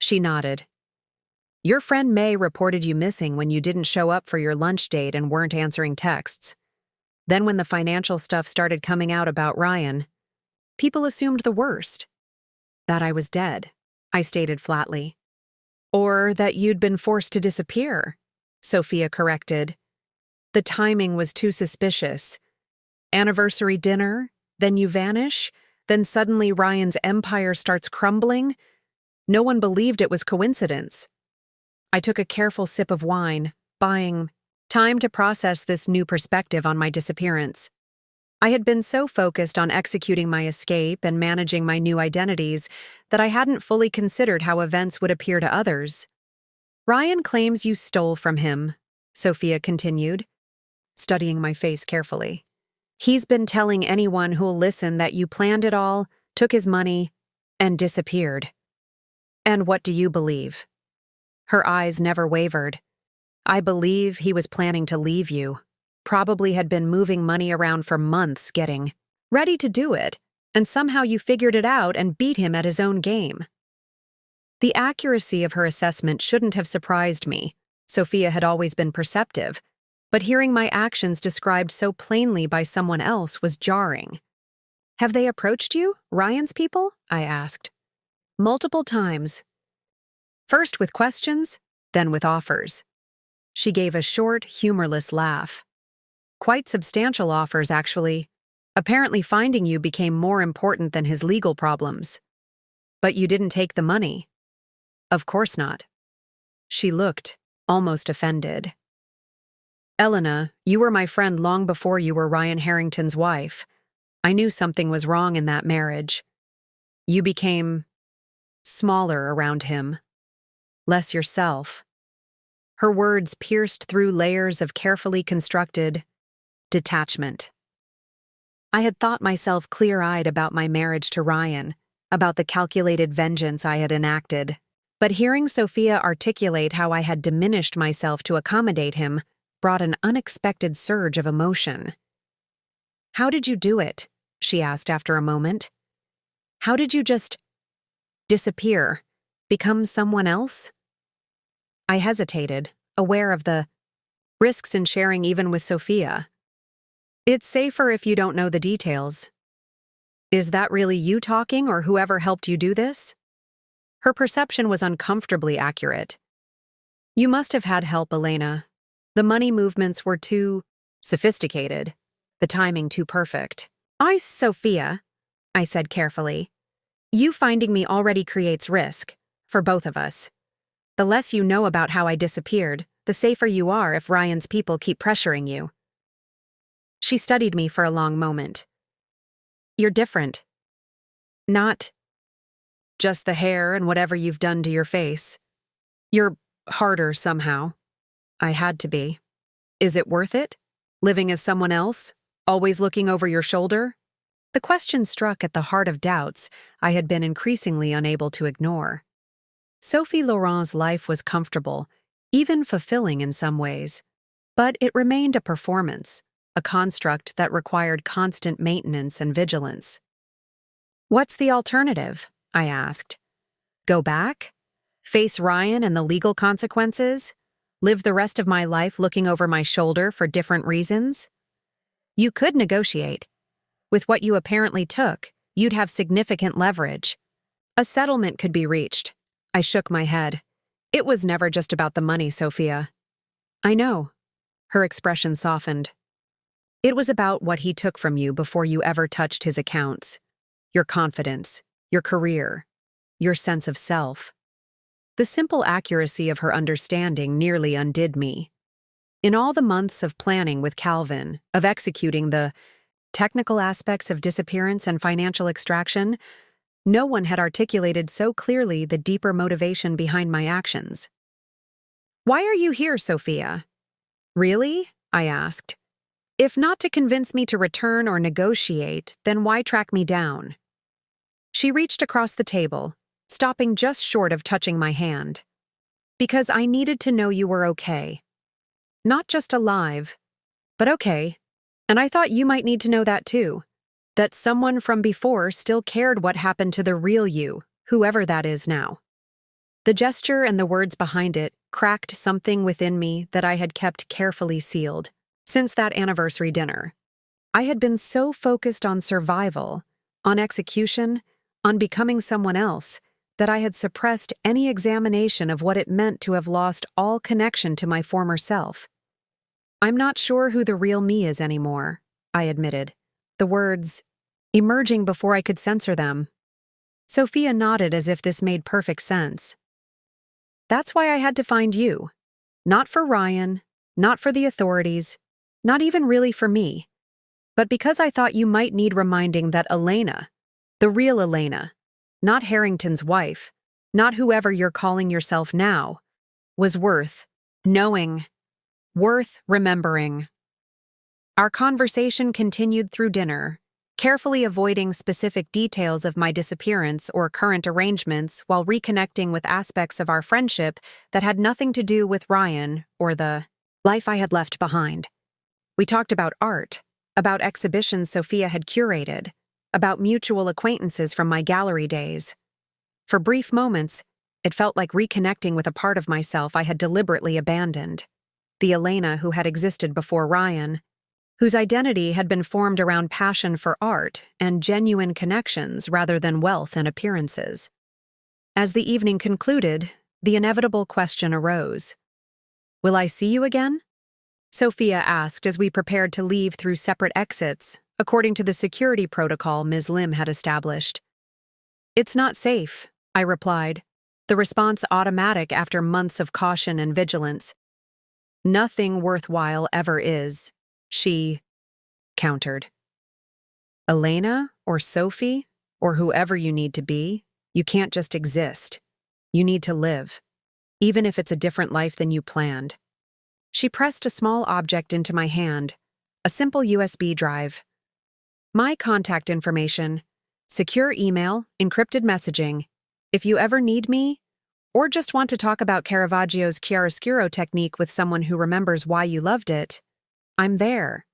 She nodded. "Your friend May reported you missing when you didn't show up for your lunch date and weren't answering texts. Then when the financial stuff started coming out about Ryan, people assumed the worst. That I was dead," I stated flatly. "Or that you'd been forced to disappear," Sophia corrected. "The timing was too suspicious. Anniversary dinner, then you vanish, then suddenly Ryan's empire starts crumbling. No one believed it was coincidence." I took a careful sip of wine, buying time to process this new perspective on my disappearance. I had been so focused on executing my escape and managing my new identities that I hadn't fully considered how events would appear to others. "Ryan claims you stole from him," Sophia continued, studying my face carefully. "He's been telling anyone who'll listen that you planned it all, took his money, and disappeared. And what do you believe?" Her eyes never wavered. "I believe he was planning to leave you. Probably had been moving money around for months getting ready to do it, and somehow you figured it out and beat him at his own game." The accuracy of her assessment shouldn't have surprised me. Sophia had always been perceptive, but hearing my actions described so plainly by someone else was jarring. "Have they approached you, Ryan's people?" I asked. "Multiple times. First with questions, then with offers." She gave a short, humorless laugh. "Quite substantial offers, actually. Apparently finding you became more important than his legal problems. But you didn't take the money." "Of course not." She looked almost offended. "Elena, you were my friend long before you were Ryan Harrington's wife. I knew something was wrong in that marriage. You became smaller around him, less yourself." Her words pierced through layers of carefully constructed detachment. I had thought myself clear-eyed about my marriage to Ryan, about the calculated vengeance I had enacted. But hearing Sophia articulate how I had diminished myself to accommodate him brought an unexpected surge of emotion. "How did you do it?" she asked after a moment. "How did you just Disappear? Become someone else? I hesitated, aware of the risks in sharing even with Sophia. It's safer if you don't know the details. Is that really you talking or whoever helped you do this? Her perception was uncomfortably accurate. You must have had help, Elena. The money movements were too sophisticated, the timing too perfect. Sophia, I said carefully. You finding me already creates risk, for both of us. The less you know about how I disappeared, the safer you are if Ryan's people keep pressuring you. She studied me for a long moment. You're different. Not just the hair and whatever you've done to your face. You're harder somehow. I had to be. Is it worth it? Living as someone else? Always looking over your shoulder? The question struck at the heart of doubts I had been increasingly unable to ignore. Sophie Laurent's life was comfortable, even fulfilling in some ways, but it remained a performance, a construct that required constant maintenance and vigilance. What's the alternative? I asked. Go back? Face Ryan and the legal consequences? Live the rest of my life looking over my shoulder for different reasons? You could negotiate. With what you apparently took, you'd have significant leverage. A settlement could be reached. I shook my head. It was never just about the money, Sophia. I know. Her expression softened. It was about what he took from you before you ever touched his accounts. Your confidence, your career, your sense of self. The simple accuracy of her understanding nearly undid me. In all the months of planning with Calvin, of executing the technical aspects of disappearance and financial extraction, no one had articulated so clearly the deeper motivation behind my actions. Why are you here, Sophia? Really? I asked. If not to convince me to return or negotiate, then why track me down? She reached across the table, stopping just short of touching my hand. Because I needed to know you were okay. Not just alive, but okay. And I thought you might need to know that too. That someone from before still cared what happened to the real you, whoever that is now. The gesture and the words behind it cracked something within me that I had kept carefully sealed. Since that anniversary dinner, I had been so focused on survival, on execution, on becoming someone else, that I had suppressed any examination of what it meant to have lost all connection to my former self. I'm not sure who the real me is anymore, I admitted, the words emerging before I could censor them. Sophia nodded as if this made perfect sense. That's why I had to find you. Not for Ryan, not for the authorities, not even really for me, but because I thought you might need reminding that Elena, the real Elena, not Harrington's wife, not whoever you're calling yourself now, was worth knowing, worth remembering. Our conversation continued through dinner, carefully avoiding specific details of my disappearance or current arrangements while reconnecting with aspects of our friendship that had nothing to do with Ryan or the life I had left behind. We talked about art, about exhibitions Sophia had curated, about mutual acquaintances from my gallery days. For brief moments, it felt like reconnecting with a part of myself I had deliberately abandoned, the Elena who had existed before Ryan, whose identity had been formed around passion for art and genuine connections rather than wealth and appearances. As the evening concluded, the inevitable question arose. Will I see you again? Sophia asked as we prepared to leave through separate exits, according to the security protocol Ms. Lim had established. It's not safe, I replied, the response automatic after months of caution and vigilance. Nothing worthwhile ever is, she countered. Elena or Sophie or whoever you need to be, you can't just exist. You need to live, even if it's a different life than you planned. She pressed a small object into my hand, a simple USB drive. My contact information, secure email, encrypted messaging. If you ever need me, or just want to talk about Caravaggio's chiaroscuro technique with someone who remembers why you loved it, I'm there.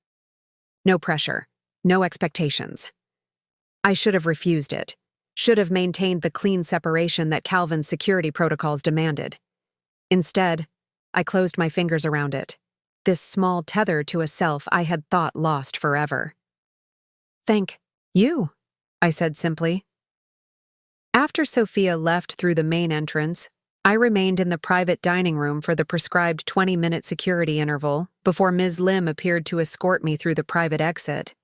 No pressure, no expectations. I should have refused it. should have maintained the clean separation that Calvin's security protocols demanded. Instead, I closed my fingers around it, this small tether to a self I had thought lost forever. "Thank you," I said simply. After Sophia left through the main entrance, I remained in the private dining room for the prescribed 20-minute security interval before Ms. Lim appeared to escort me through the private exit.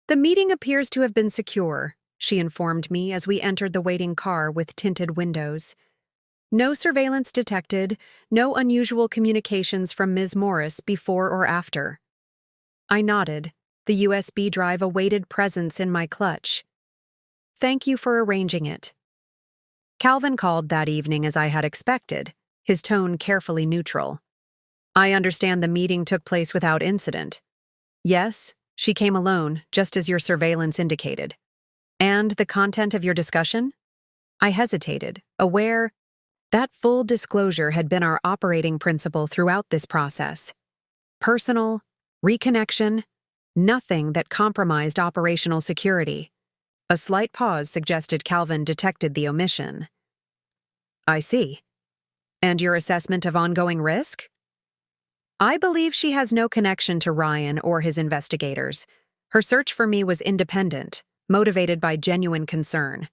"The meeting appears to have been secure," she informed me as we entered the waiting car with tinted windows. "No surveillance detected, no unusual communications from Ms. Morris before or after." I nodded. The USB drive awaited presence in my clutch. "Thank you for arranging it." Calvin called that evening as I had expected, his tone carefully neutral. "I understand the meeting took place without incident." "Yes, she came alone, just as your surveillance indicated." "And the content of your discussion?" I hesitated, aware that full disclosure had been our operating principle throughout this process. Personal, reconnection, nothing that compromised operational security. A slight pause suggested Calvin detected the omission. "I see. And your assessment of ongoing risk?" "I believe she has no connection to Ryan or his investigators. Her search for me was independent, motivated by genuine concern."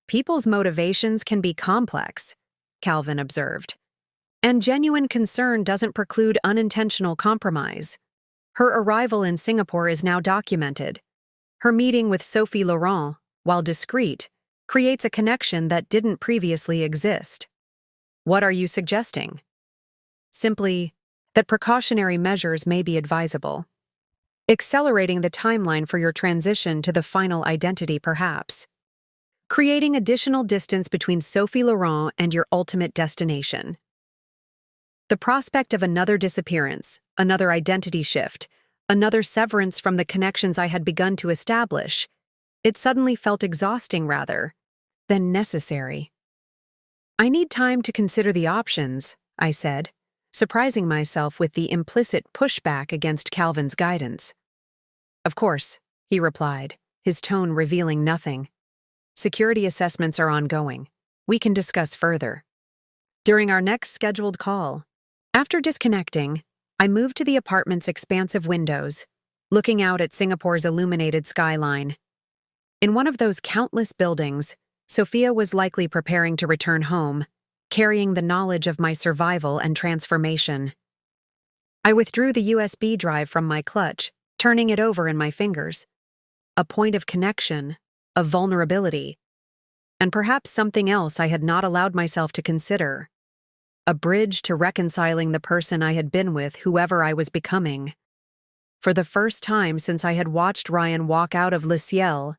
"People's motivations can be complex," Calvin observed. "And genuine concern doesn't preclude unintentional compromise. Her arrival in Singapore is now documented. Her meeting with Sophie Laurent, while discreet, creates a connection that didn't previously exist." "What are you suggesting?" "Simply that precautionary measures may be advisable. Accelerating the timeline for your transition to the final identity, perhaps. Creating additional distance between Sophie Laurent and your ultimate destination." The prospect of another disappearance, another identity shift, another severance from the connections I had begun to establish, it suddenly felt exhausting rather than necessary. "I need time to consider the options," I said, surprising myself with the implicit pushback against Calvin's guidance. "Of course," he replied, his tone revealing nothing. "Security assessments are ongoing. We can discuss further." During our next scheduled call, after disconnecting, I moved to the apartment's expansive windows, looking out at Singapore's illuminated skyline. In one of those countless buildings, Sophia was likely preparing to return home, carrying the knowledge of my survival and transformation. I withdrew the USB drive from my clutch, turning it over in my fingers. A point of connection, of vulnerability, and perhaps something else I had not allowed myself to consider. A bridge to reconciling the person I had been with, whoever I was becoming. For the first time since I had watched Ryan walk out of Le Ciel,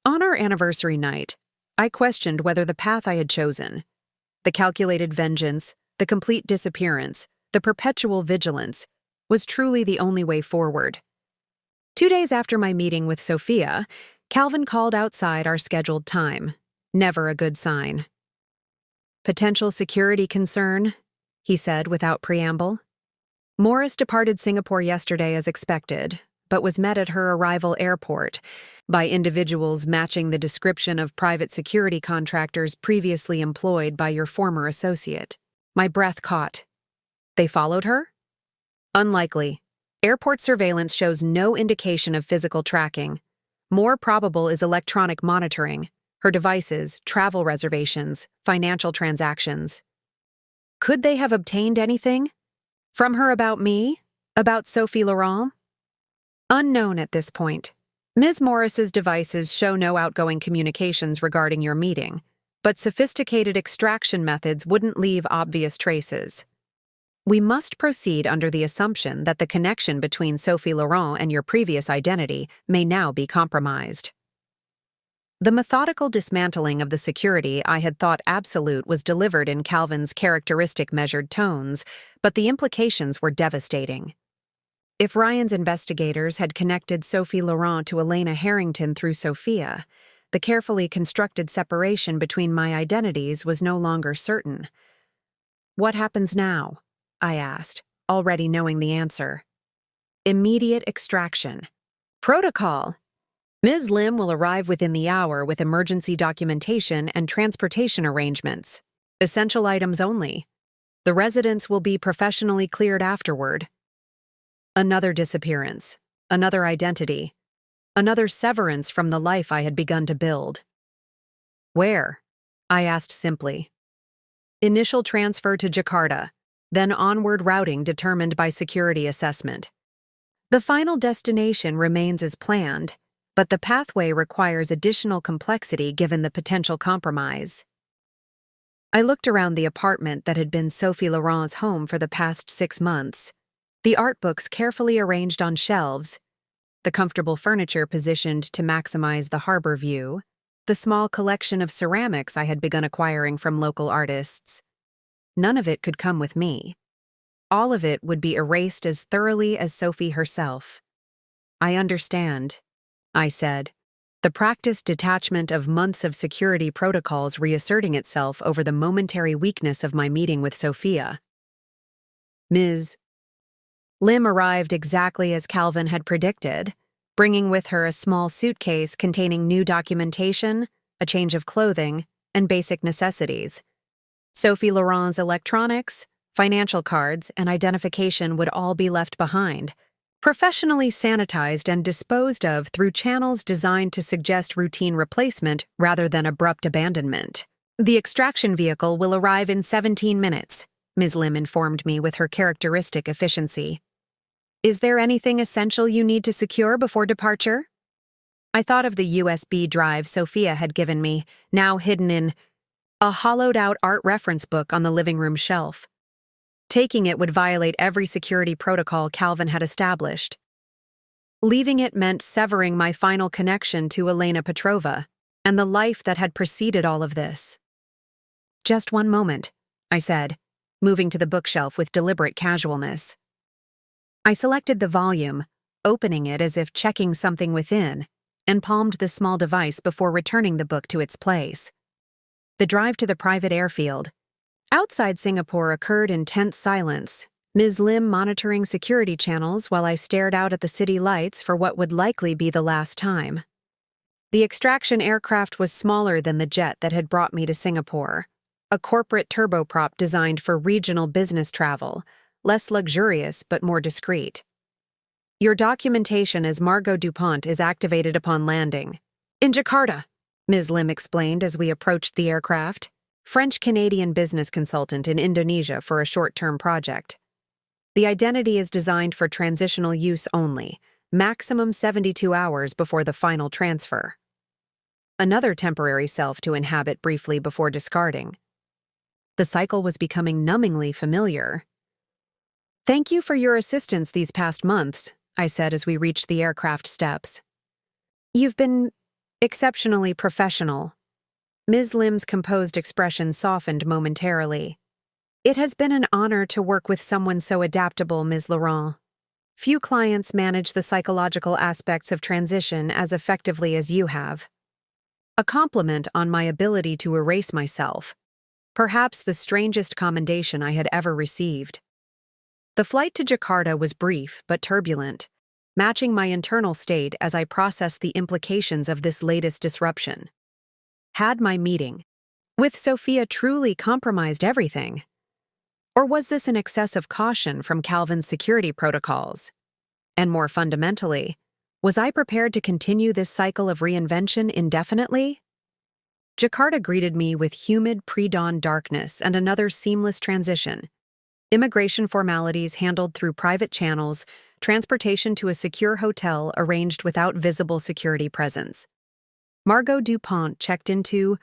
on our anniversary night, I questioned whether the path I had chosen, the calculated vengeance, the complete disappearance, the perpetual vigilance, was truly the only way forward. 2 days after my meeting with Sophia, Calvin called outside our scheduled time. Never a good sign. "Potential security concern," he said without preamble. "Morris departed Singapore yesterday as expected, but was met at her arrival airport by individuals matching the description of private security contractors previously employed by your former associate." My breath caught. "They followed her?" "Unlikely. Airport surveillance shows no indication of physical tracking. More probable is electronic monitoring. Her devices, travel reservations, financial transactions." "Could they have obtained anything from her about me? About Sophie Laurent?" "Unknown at this point. Ms. Morris's devices show no outgoing communications regarding your meeting, but sophisticated extraction methods wouldn't leave obvious traces. We must proceed under the assumption that the connection between Sophie Laurent and your previous identity may now be compromised." The methodical dismantling of the security I had thought absolute was delivered in Calvin's characteristic measured tones, but the implications were devastating. If Ryan's investigators had connected Sophie Laurent to Elena Harrington through Sophia, the carefully constructed separation between my identities was no longer certain. "What happens now?" I asked, already knowing the answer. "Immediate extraction. Protocol." Ms. Lim will arrive within the hour with emergency documentation and transportation arrangements. Essential items only. The residence will be professionally cleared afterward. Another disappearance. Another identity. Another severance from the life I had begun to build. Where? I asked simply. Initial transfer to Jakarta, then onward routing determined by security assessment. The final destination remains as planned, but the pathway requires additional complexity given the potential compromise. I looked around the apartment that had been Sophie Laurent's home for the past 6 months. The art books carefully arranged on shelves, the comfortable furniture positioned to maximize the harbor view, the small collection of ceramics I had begun acquiring from local artists. None of it could come with me. All of it would be erased as thoroughly as Sophie herself. I understand, I said, the practiced detachment of months of security protocols reasserting itself over the momentary weakness of my meeting with Sophia. Ms. Lim arrived exactly as Calvin had predicted, bringing with her a small suitcase containing new documentation, a change of clothing, and basic necessities. Sophie Laurent's electronics, financial cards, and identification would all be left behind, professionally sanitized and disposed of through channels designed to suggest routine replacement rather than abrupt abandonment. The extraction vehicle will arrive in 17 minutes, Ms. Lim informed me with her characteristic efficiency. Is there anything essential you need to secure before departure? I thought of the USB drive Sophia had given me, now hidden in a hollowed-out art reference book on the living room shelf. Taking it would violate every security protocol Calvin had established. Leaving it meant severing my final connection to Elena Petrova and the life that had preceded all of this. Just one moment, I said, moving to the bookshelf with deliberate casualness. I selected the volume, opening it as if checking something within, and palmed the small device before returning the book to its place. The drive to the private airfield. Outside Singapore occurred in tense silence, Ms. Lim monitoring security channels while I stared out at the city lights for what would likely be the last time. The extraction aircraft was smaller than the jet that had brought me to Singapore, a corporate turboprop designed for regional business travel, less luxurious but more discreet. Your documentation as Margot DuPont is activated upon landing. In Jakarta, Ms. Lim explained as we approached the aircraft, French-Canadian business consultant in Indonesia for a short-term project. The identity is designed for transitional use only, maximum 72 hours before the final transfer. Another temporary self to inhabit briefly before discarding. The cycle was becoming numbingly familiar. Thank you for your assistance these past months, I said as we reached the aircraft steps. You've been exceptionally professional. Ms. Lim's composed expression softened momentarily. It has been an honor to work with someone so adaptable, Ms. Laurent. Few clients manage the psychological aspects of transition as effectively as you have. A compliment on my ability to erase myself. Perhaps the strangest commendation I had ever received. The flight to Jakarta was brief but turbulent, matching my internal state as I processed the implications of this latest disruption. Had my meeting with Sophia truly compromised everything? Or was this an excess of caution from Calvin's security protocols? And more fundamentally, was I prepared to continue this cycle of reinvention indefinitely? Jakarta greeted me with humid pre-dawn darkness and another seamless transition. Immigration formalities handled through private channels, transportation to a secure hotel arranged without visible security presence. Margot DuPont checked into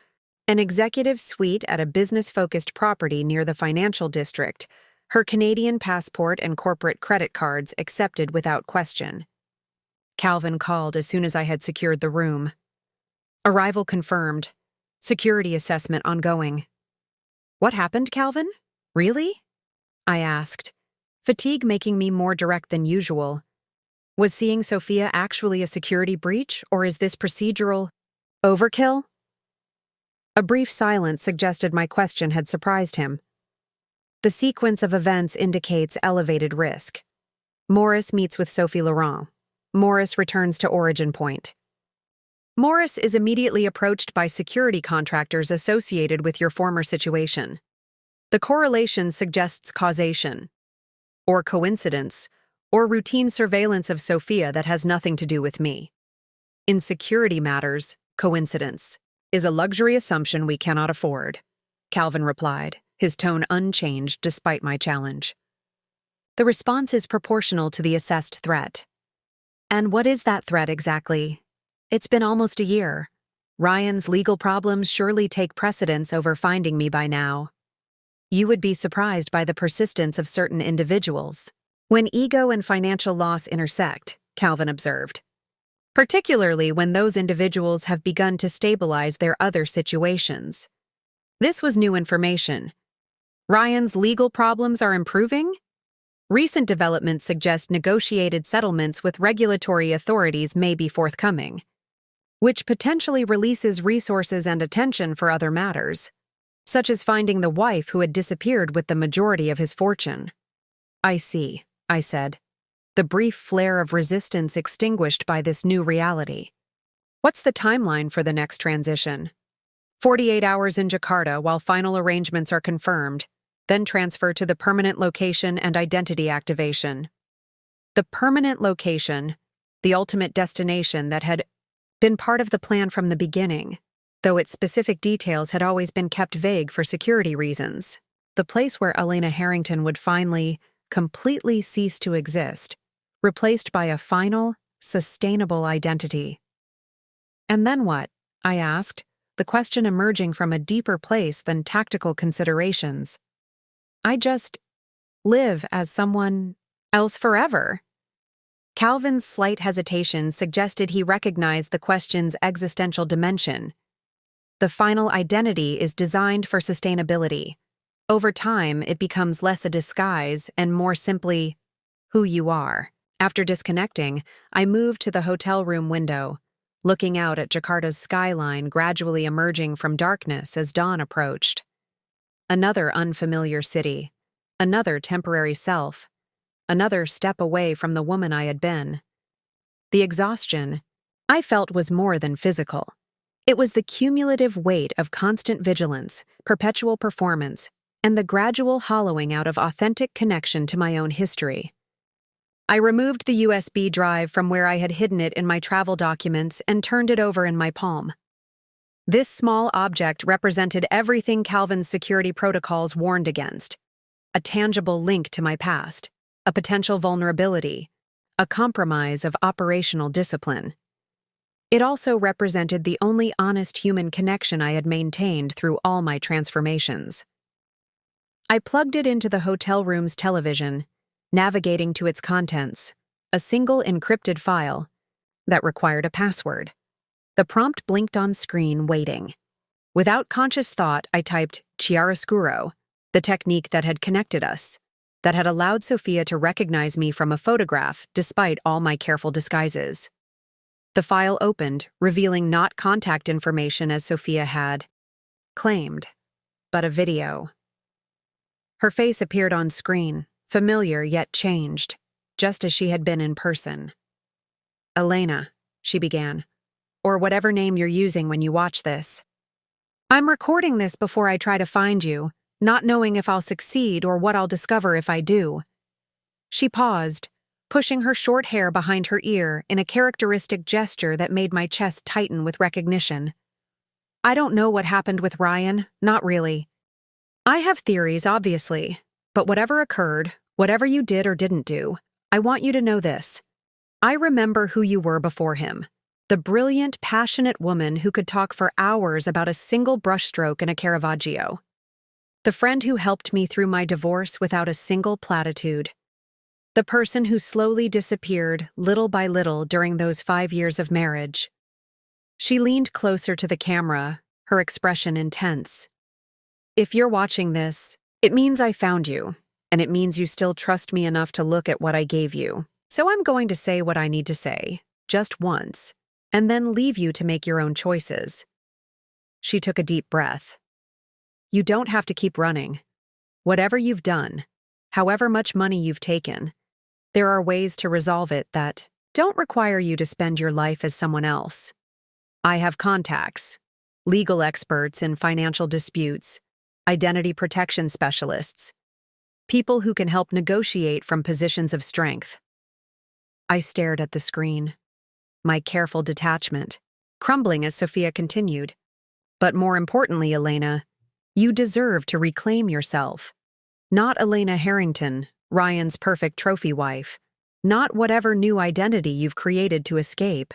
an executive suite at a business-focused property near the financial district, her Canadian passport and corporate credit cards accepted without question. Calvin called as soon as I had secured the room. Arrival confirmed. Security assessment ongoing. What happened, Calvin? Really? I asked, fatigue making me more direct than usual. Was seeing Sophia actually a security breach, or is this procedural overkill? A brief silence suggested my question had surprised him. The sequence of events indicates elevated risk. Morris meets with Sophie Laurent. Morris returns to origin point. Morris is immediately approached by security contractors associated with your former situation. The correlation suggests causation, or coincidence, or routine surveillance of Sophia that has nothing to do with me. In security matters, coincidence is a luxury assumption we cannot afford, Calvin replied, his tone unchanged despite my challenge. The response is proportional to the assessed threat. And what is that threat exactly? It's been almost a year. Ryan's legal problems surely take precedence over finding me by now. You would be surprised by the persistence of certain individuals when ego and financial loss intersect, Calvin observed. Particularly when those individuals have begun to stabilize their other situations. This was new information. Ryan's legal problems are improving? Recent developments suggest negotiated settlements with regulatory authorities may be forthcoming, which potentially releases resources and attention for other matters, such as finding the wife who had disappeared with the majority of his fortune. I see, I said, the brief flare of resistance extinguished by this new reality. What's the timeline for the next transition? 48 hours in Jakarta while final arrangements are confirmed, then transfer to the permanent location and identity activation. The permanent location, the ultimate destination that had been part of the plan from the beginning, though its specific details had always been kept vague for security reasons. The place where Elena Harrington would finally, completely cease to exist, replaced by a final, sustainable identity. And then what? I asked, the question emerging from a deeper place than tactical considerations. I just live as someone else forever. Calvin's slight hesitation suggested he recognized the question's existential dimension. The final identity is designed for sustainability. Over time, it becomes less a disguise and more simply who you are. After disconnecting, I moved to the hotel room window, looking out at Jakarta's skyline gradually emerging from darkness as dawn approached. Another unfamiliar city, another temporary self, another step away from the woman I had been. The exhaustion I felt was more than physical. It was the cumulative weight of constant vigilance, perpetual performance, and the gradual hollowing out of authentic connection to my own history. I removed the USB drive from where I had hidden it in my travel documents and turned it over in my palm. This small object represented everything Calvin's security protocols warned against: a tangible link to my past, a potential vulnerability, a compromise of operational discipline. It also represented the only honest human connection I had maintained through all my transformations. I plugged it into the hotel room's television, navigating to its contents, a single encrypted file that required a password. The prompt blinked on screen, waiting. Without conscious thought, I typed chiaroscuro, the technique that had connected us, that had allowed Sophia to recognize me from a photograph despite all my careful disguises. The file opened, revealing not contact information as Sophia had claimed, but a video. Her face appeared on screen, familiar yet changed, just as she had been in person. Elena, she began, or whatever name you're using when you watch this. I'm recording this before I try to find you, not knowing if I'll succeed or what I'll discover if I do. She paused, pushing her short hair behind her ear in a characteristic gesture that made my chest tighten with recognition. I don't know what happened with Ryan, not really. I have theories, obviously, but whatever occurred, whatever you did or didn't do, I want you to know this. I remember who you were before him. The brilliant, passionate woman who could talk for hours about a single brushstroke in a Caravaggio. The friend who helped me through my divorce without a single platitude. The person who slowly disappeared, little by little, during those 5 years of marriage. She leaned closer to the camera, her expression intense. If you're watching this, it means I found you, and it means you still trust me enough to look at what I gave you. So I'm going to say what I need to say, just once, and then leave you to make your own choices. She took a deep breath. You don't have to keep running. Whatever you've done, however much money you've taken, there are ways to resolve it that don't require you to spend your life as someone else. I have contacts, legal experts in financial disputes, identity protection specialists, people who can help negotiate from positions of strength. I stared at the screen, my careful detachment, crumbling as Sophia continued. But more importantly, Elena, you deserve to reclaim yourself. Not Elena Harrington, Ryan's perfect trophy wife. Not whatever new identity you've created to escape.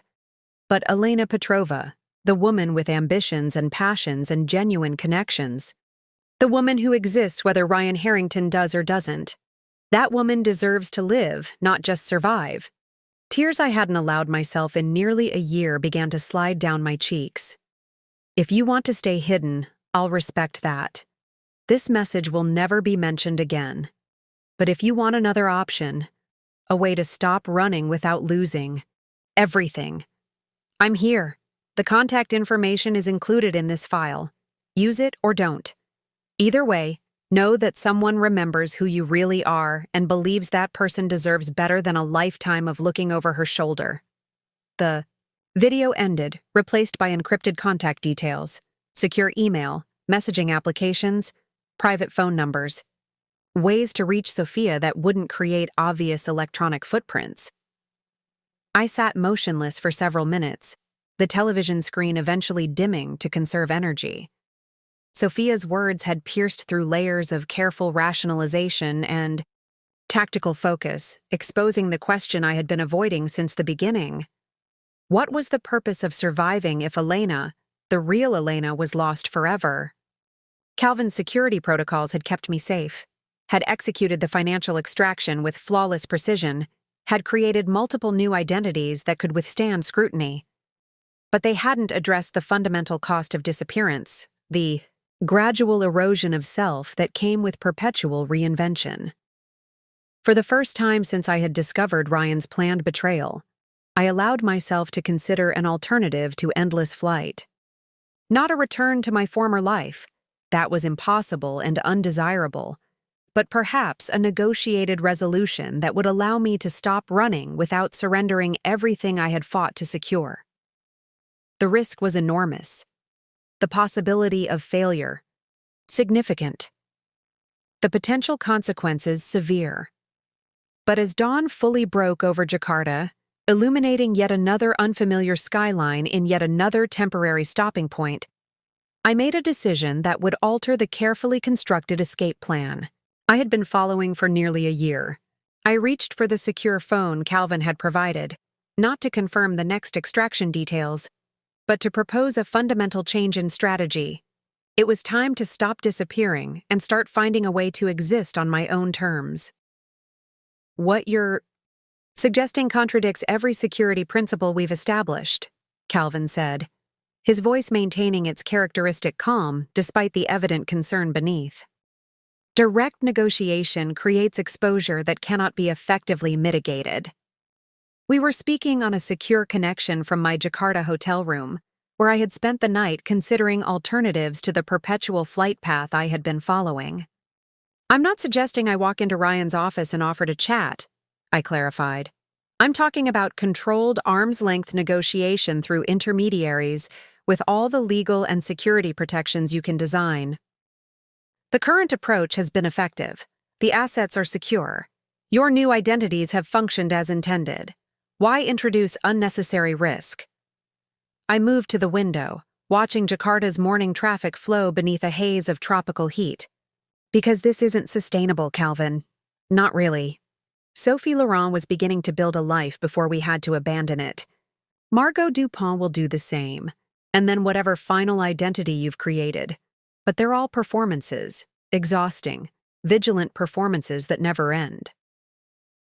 But Elena Petrova, the woman with ambitions and passions and genuine connections. The woman who exists whether Ryan Harrington does or doesn't. That woman deserves to live, not just survive. Tears I hadn't allowed myself in nearly a year began to slide down my cheeks. If you want to stay hidden, I'll respect that. This message will never be mentioned again. But if you want another option, a way to stop running without losing everything, I'm here. The contact information is included in this file. Use it or don't. Either way, know that someone remembers who you really are and believes that person deserves better than a lifetime of looking over her shoulder. The video ended, replaced by encrypted contact details, secure email, messaging applications, private phone numbers, ways to reach Sophia that wouldn't create obvious electronic footprints. I sat motionless for several minutes, the television screen eventually dimming to conserve energy. Sophia's words had pierced through layers of careful rationalization and tactical focus, exposing the question I had been avoiding since the beginning. What was the purpose of surviving if Elena, the real Elena, was lost forever? Calvin's security protocols had kept me safe, had executed the financial extraction with flawless precision, had created multiple new identities that could withstand scrutiny. But they hadn't addressed the fundamental cost of disappearance, the gradual erosion of self that came with perpetual reinvention. For the first time since I had discovered Ryan's planned betrayal, I allowed myself to consider an alternative to endless flight. Not a return to my former life, that was impossible and undesirable, but perhaps a negotiated resolution that would allow me to stop running without surrendering everything I had fought to secure. The risk was enormous. The possibility of failure, significant. The potential consequences severe. But as dawn fully broke over Jakarta, illuminating yet another unfamiliar skyline in yet another temporary stopping point, I made a decision that would alter the carefully constructed escape plan I had been following for nearly a year. I reached for the secure phone Calvin had provided, not to confirm the next extraction details, but to propose a fundamental change in strategy. It was time to stop disappearing and start finding a way to exist on my own terms. What you're suggesting contradicts every security principle we've established, Calvin said, his voice maintaining its characteristic calm despite the evident concern beneath. Direct negotiation creates exposure that cannot be effectively mitigated. We were speaking on a secure connection from my Jakarta hotel room, where I had spent the night considering alternatives to the perpetual flight path I had been following. I'm not suggesting I walk into Ryan's office and offer to chat, I clarified. I'm talking about controlled arm's-length negotiation through intermediaries with all the legal and security protections you can design. The current approach has been effective. The assets are secure. Your new identities have functioned as intended. Why introduce unnecessary risk? I moved to the window, watching Jakarta's morning traffic flow beneath a haze of tropical heat. Because this isn't sustainable, Calvin. Not really. Sophie Laurent was beginning to build a life before we had to abandon it. Margot Dupont will do the same, and then whatever final identity you've created. But they're all performances, exhausting, vigilant performances that never end.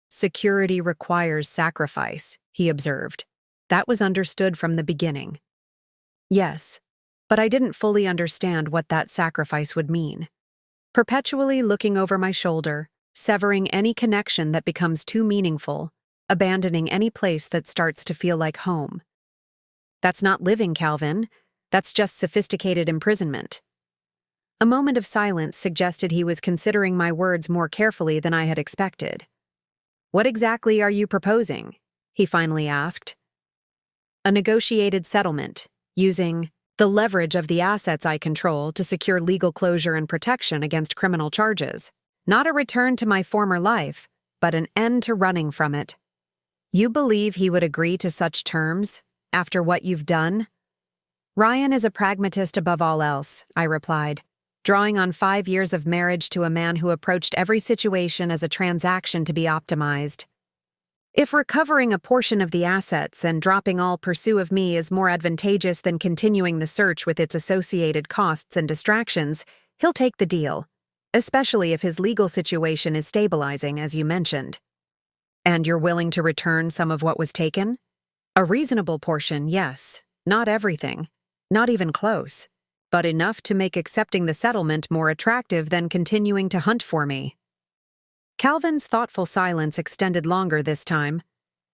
Security requires sacrifice, he observed. That was understood from the beginning. Yes, but I didn't fully understand what that sacrifice would mean. Perpetually looking over my shoulder, severing any connection that becomes too meaningful, abandoning any place that starts to feel like home. That's not living, Calvin. That's just sophisticated imprisonment. A moment of silence suggested he was considering my words more carefully than I had expected. What exactly are you proposing? He finally asked. A negotiated settlement, using the leverage of the assets I control to secure legal closure and protection against criminal charges. Not a return to my former life, but an end to running from it. You believe he would agree to such terms after what you've done? Ryan is a pragmatist above all else, I replied, drawing on 5 years of marriage to a man who approached every situation as a transaction to be optimized. If recovering a portion of the assets and dropping all pursuit of me is more advantageous than continuing the search with its associated costs and distractions, he'll take the deal, especially if his legal situation is stabilizing, as you mentioned. And you're willing to return some of what was taken? A reasonable portion, yes. Not everything. Not even close. But enough to make accepting the settlement more attractive than continuing to hunt for me. Calvin's thoughtful silence extended longer this time.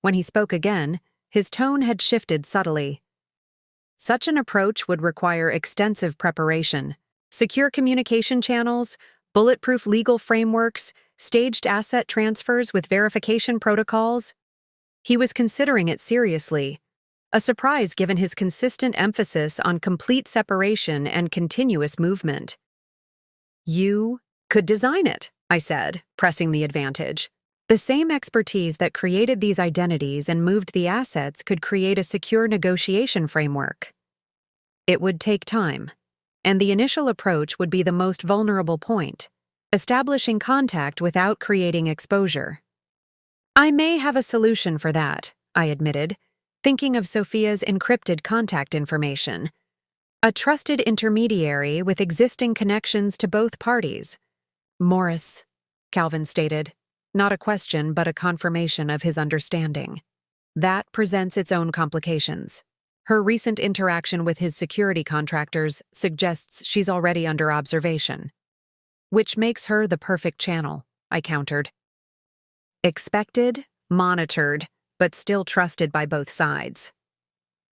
When he spoke again, his tone had shifted subtly. Such an approach would require extensive preparation, secure communication channels, bulletproof legal frameworks, staged asset transfers with verification protocols. He was considering it seriously, a surprise given his consistent emphasis on complete separation and continuous movement. You could design it, I said, pressing the advantage. The same expertise that created these identities and moved the assets could create a secure negotiation framework. It would take time, and the initial approach would be the most vulnerable point, establishing contact without creating exposure. I may have a solution for that, I admitted, thinking of Sophia's encrypted contact information. A trusted intermediary with existing connections to both parties. Morris, Calvin stated, not a question but a confirmation of his understanding. That presents its own complications. Her recent interaction with his security contractors suggests she's already under observation. Which makes her the perfect channel, I countered. Expected, monitored, but still trusted by both sides.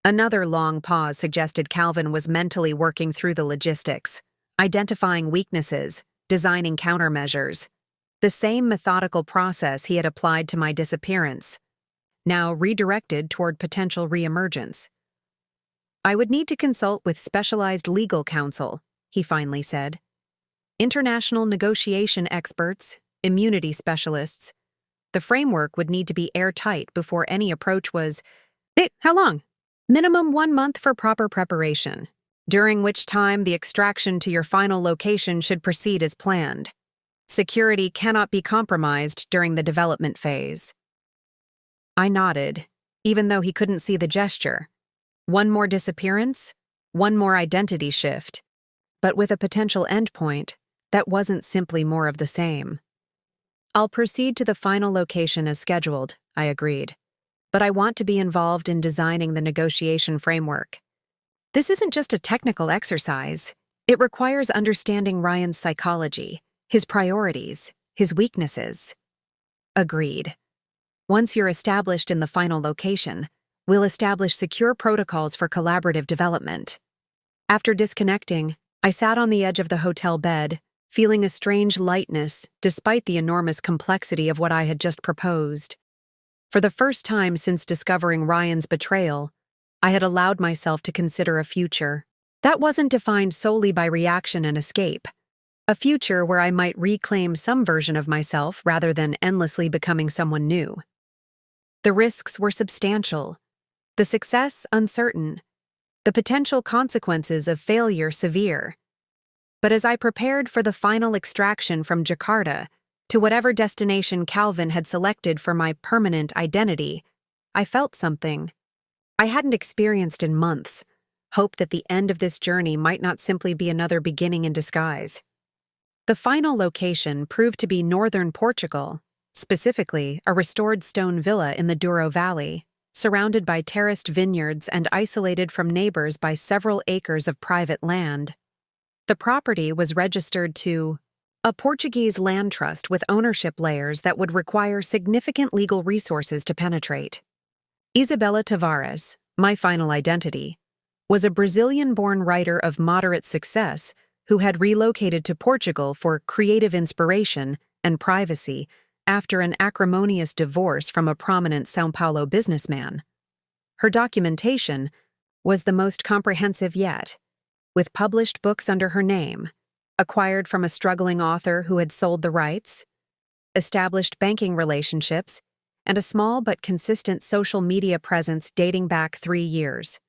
Another long pause suggested Calvin was mentally working through the logistics, identifying weaknesses, designing countermeasures. The same methodical process he had applied to my disappearance, now redirected toward potential reemergence. I would need to consult with specialized legal counsel, he finally said. International negotiation experts, immunity specialists. The framework would need to be airtight before any approach was... How long? Minimum 1 month for proper preparation, during which time the extraction to your final location should proceed as planned. Security cannot be compromised during the development phase. I nodded, even though he couldn't see the gesture. One more disappearance, one more identity shift, but with a potential endpoint that wasn't simply more of the same. I'll proceed to the final location as scheduled, I agreed, but I want to be involved in designing the negotiation framework. This isn't just a technical exercise. It requires understanding Ryan's psychology, his priorities, his weaknesses. Agreed. Once you're established in the final location, we'll establish secure protocols for collaborative development. After disconnecting, I sat on the edge of the hotel bed, feeling a strange lightness despite the enormous complexity of what I had just proposed. For the first time since discovering Ryan's betrayal, I had allowed myself to consider a future that wasn't defined solely by reaction and escape, a future where I might reclaim some version of myself rather than endlessly becoming someone new. The risks were substantial, the success uncertain, the potential consequences of failure severe. But as I prepared for the final extraction from Jakarta to whatever destination Calvin had selected for my permanent identity, I felt something I hadn't experienced in months, hope that the end of this journey might not simply be another beginning in disguise. The final location proved to be northern Portugal, specifically a restored stone villa in the Douro Valley, surrounded by terraced vineyards and isolated from neighbors by several acres of private land. The property was registered to a Portuguese land trust with ownership layers that would require significant legal resources to penetrate. Isabella Tavares, my final identity, was a Brazilian-born writer of moderate success who had relocated to Portugal for creative inspiration and privacy after an acrimonious divorce from a prominent São Paulo businessman. Her documentation, was the most comprehensive yet, with published books under her name, acquired from a struggling author who had sold the rights, established banking relationships, and a small but consistent social media presence dating back 3 years.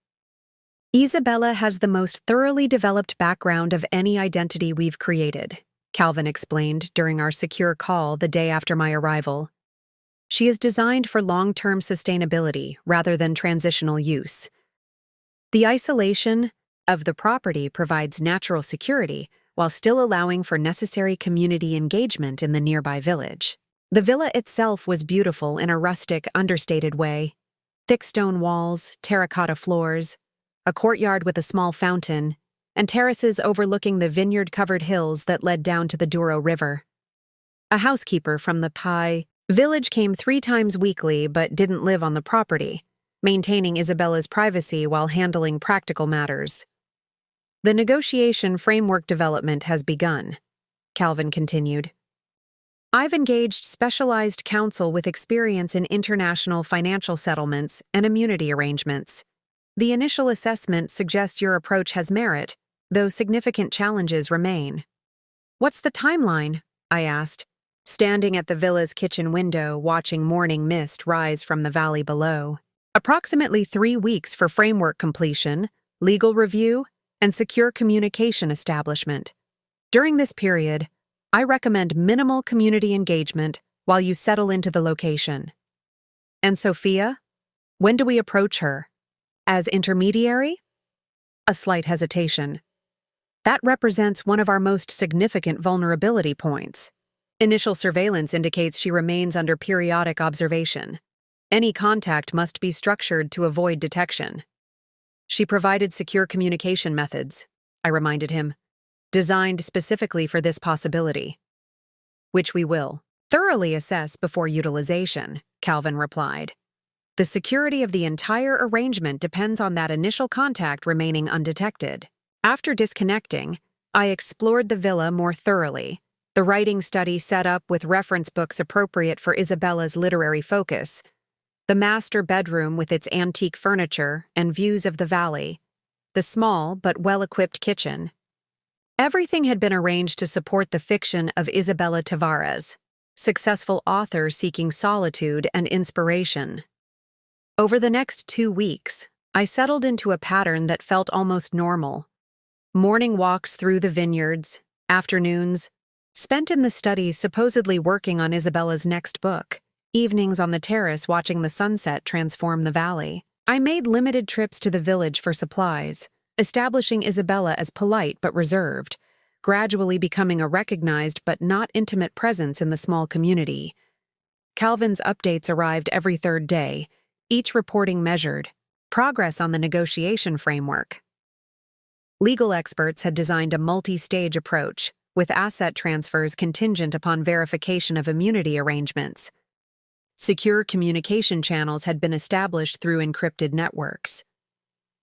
Isabella has the most thoroughly developed background of any identity we've created, Calvin explained during our secure call the day after my arrival. She is designed for long-term sustainability rather than transitional use. The isolation of the property provides natural security while still allowing for necessary community engagement in the nearby village. The villa itself was beautiful in a rustic, understated way. Thick stone walls, terracotta floors, a courtyard with a small fountain, and terraces overlooking the vineyard-covered hills that led down to the Douro River. A housekeeper from the Pai village came 3 times weekly but didn't live on the property, maintaining Isabella's privacy while handling practical matters. The negotiation framework development has begun, Calvin continued. I've engaged specialized counsel with experience in international financial settlements and immunity arrangements. The initial assessment suggests your approach has merit, though significant challenges remain. What's the timeline? I asked, standing at the villa's kitchen window watching morning mist rise from the valley below. Approximately 3 weeks for framework completion, legal review, and secure communication establishment. During this period, I recommend minimal community engagement while you settle into the location. And Sophia? When do we approach her? As intermediary? A slight hesitation. That represents one of our most significant vulnerability points. Initial surveillance indicates she remains under periodic observation. Any contact must be structured to avoid detection. She provided secure communication methods, I reminded him, designed specifically for this possibility. Which we will thoroughly assess before utilization, Calvin replied. The security of the entire arrangement depends on that initial contact remaining undetected. After disconnecting, I explored the villa more thoroughly, the writing study set up with reference books appropriate for Isabella's literary focus, the master bedroom with its antique furniture and views of the valley, the small but well-equipped kitchen. Everything had been arranged to support the fiction of Isabella Tavares, successful author seeking solitude and inspiration. Over the next 2 weeks, I settled into a pattern that felt almost normal. Morning walks through the vineyards, afternoons, spent in the study supposedly working on Isabella's next book, evenings on the terrace watching the sunset transform the valley. I made limited trips to the village for supplies, establishing Isabella as polite but reserved, gradually becoming a recognized but not intimate presence in the small community. Calvin's updates arrived every 3rd day, each reporting measured progress on the negotiation framework. Legal experts had designed a multi-stage approach, with asset transfers contingent upon verification of immunity arrangements. Secure communication channels had been established through encrypted networks.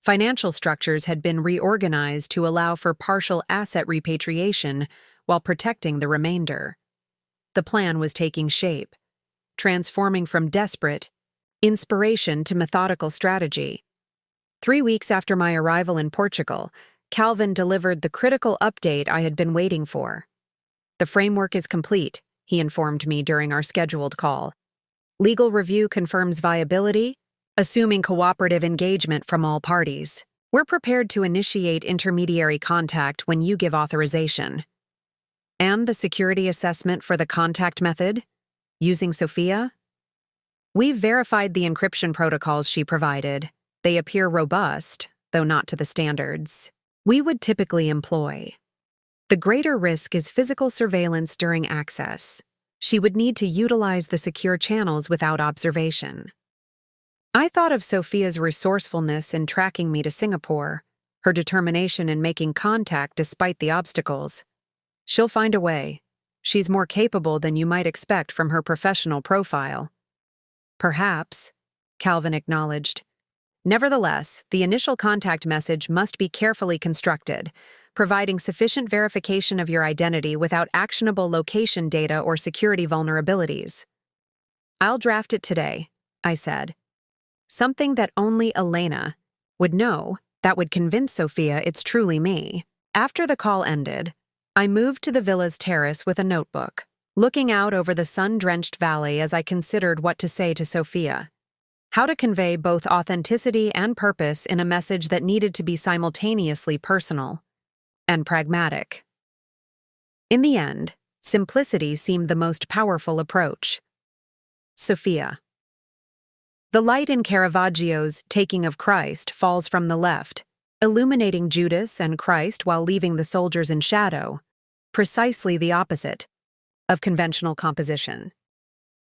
Financial structures had been reorganized to allow for partial asset repatriation while protecting the remainder. The plan was taking shape, transforming from desperate inspiration to methodical strategy. 3 weeks after my arrival in Portugal, Calvin delivered the critical update I had been waiting for. The framework is complete, he informed me during our scheduled call. Legal review confirms viability, assuming cooperative engagement from all parties. We're prepared to initiate intermediary contact when you give authorization. And the security assessment for the contact method? Using Sophia? We've verified the encryption protocols she provided. They appear robust, though not to the standards we would typically employ. The greater risk is physical surveillance during access. She would need to utilize the secure channels without observation. I thought of Sophia's resourcefulness in tracking me to Singapore, her determination in making contact despite the obstacles. She'll find a way. She's more capable than you might expect from her professional profile. Perhaps, Calvin acknowledged. Nevertheless, the initial contact message must be carefully constructed, providing sufficient verification of your identity without actionable location data or security vulnerabilities. I'll draft it today, I said. Something that only Elena, would know, that would convince Sophia it's truly me. After the call ended, I moved to the villa's terrace with a notebook, looking out over the sun-drenched valley as I considered what to say to Sophia. How to convey both authenticity and purpose in a message that needed to be simultaneously personal and pragmatic. In the end, simplicity seemed the most powerful approach. Sophia. The light in Caravaggio's Taking of Christ falls from the left, illuminating Judas and Christ while leaving the soldiers in shadow, precisely the opposite of conventional composition.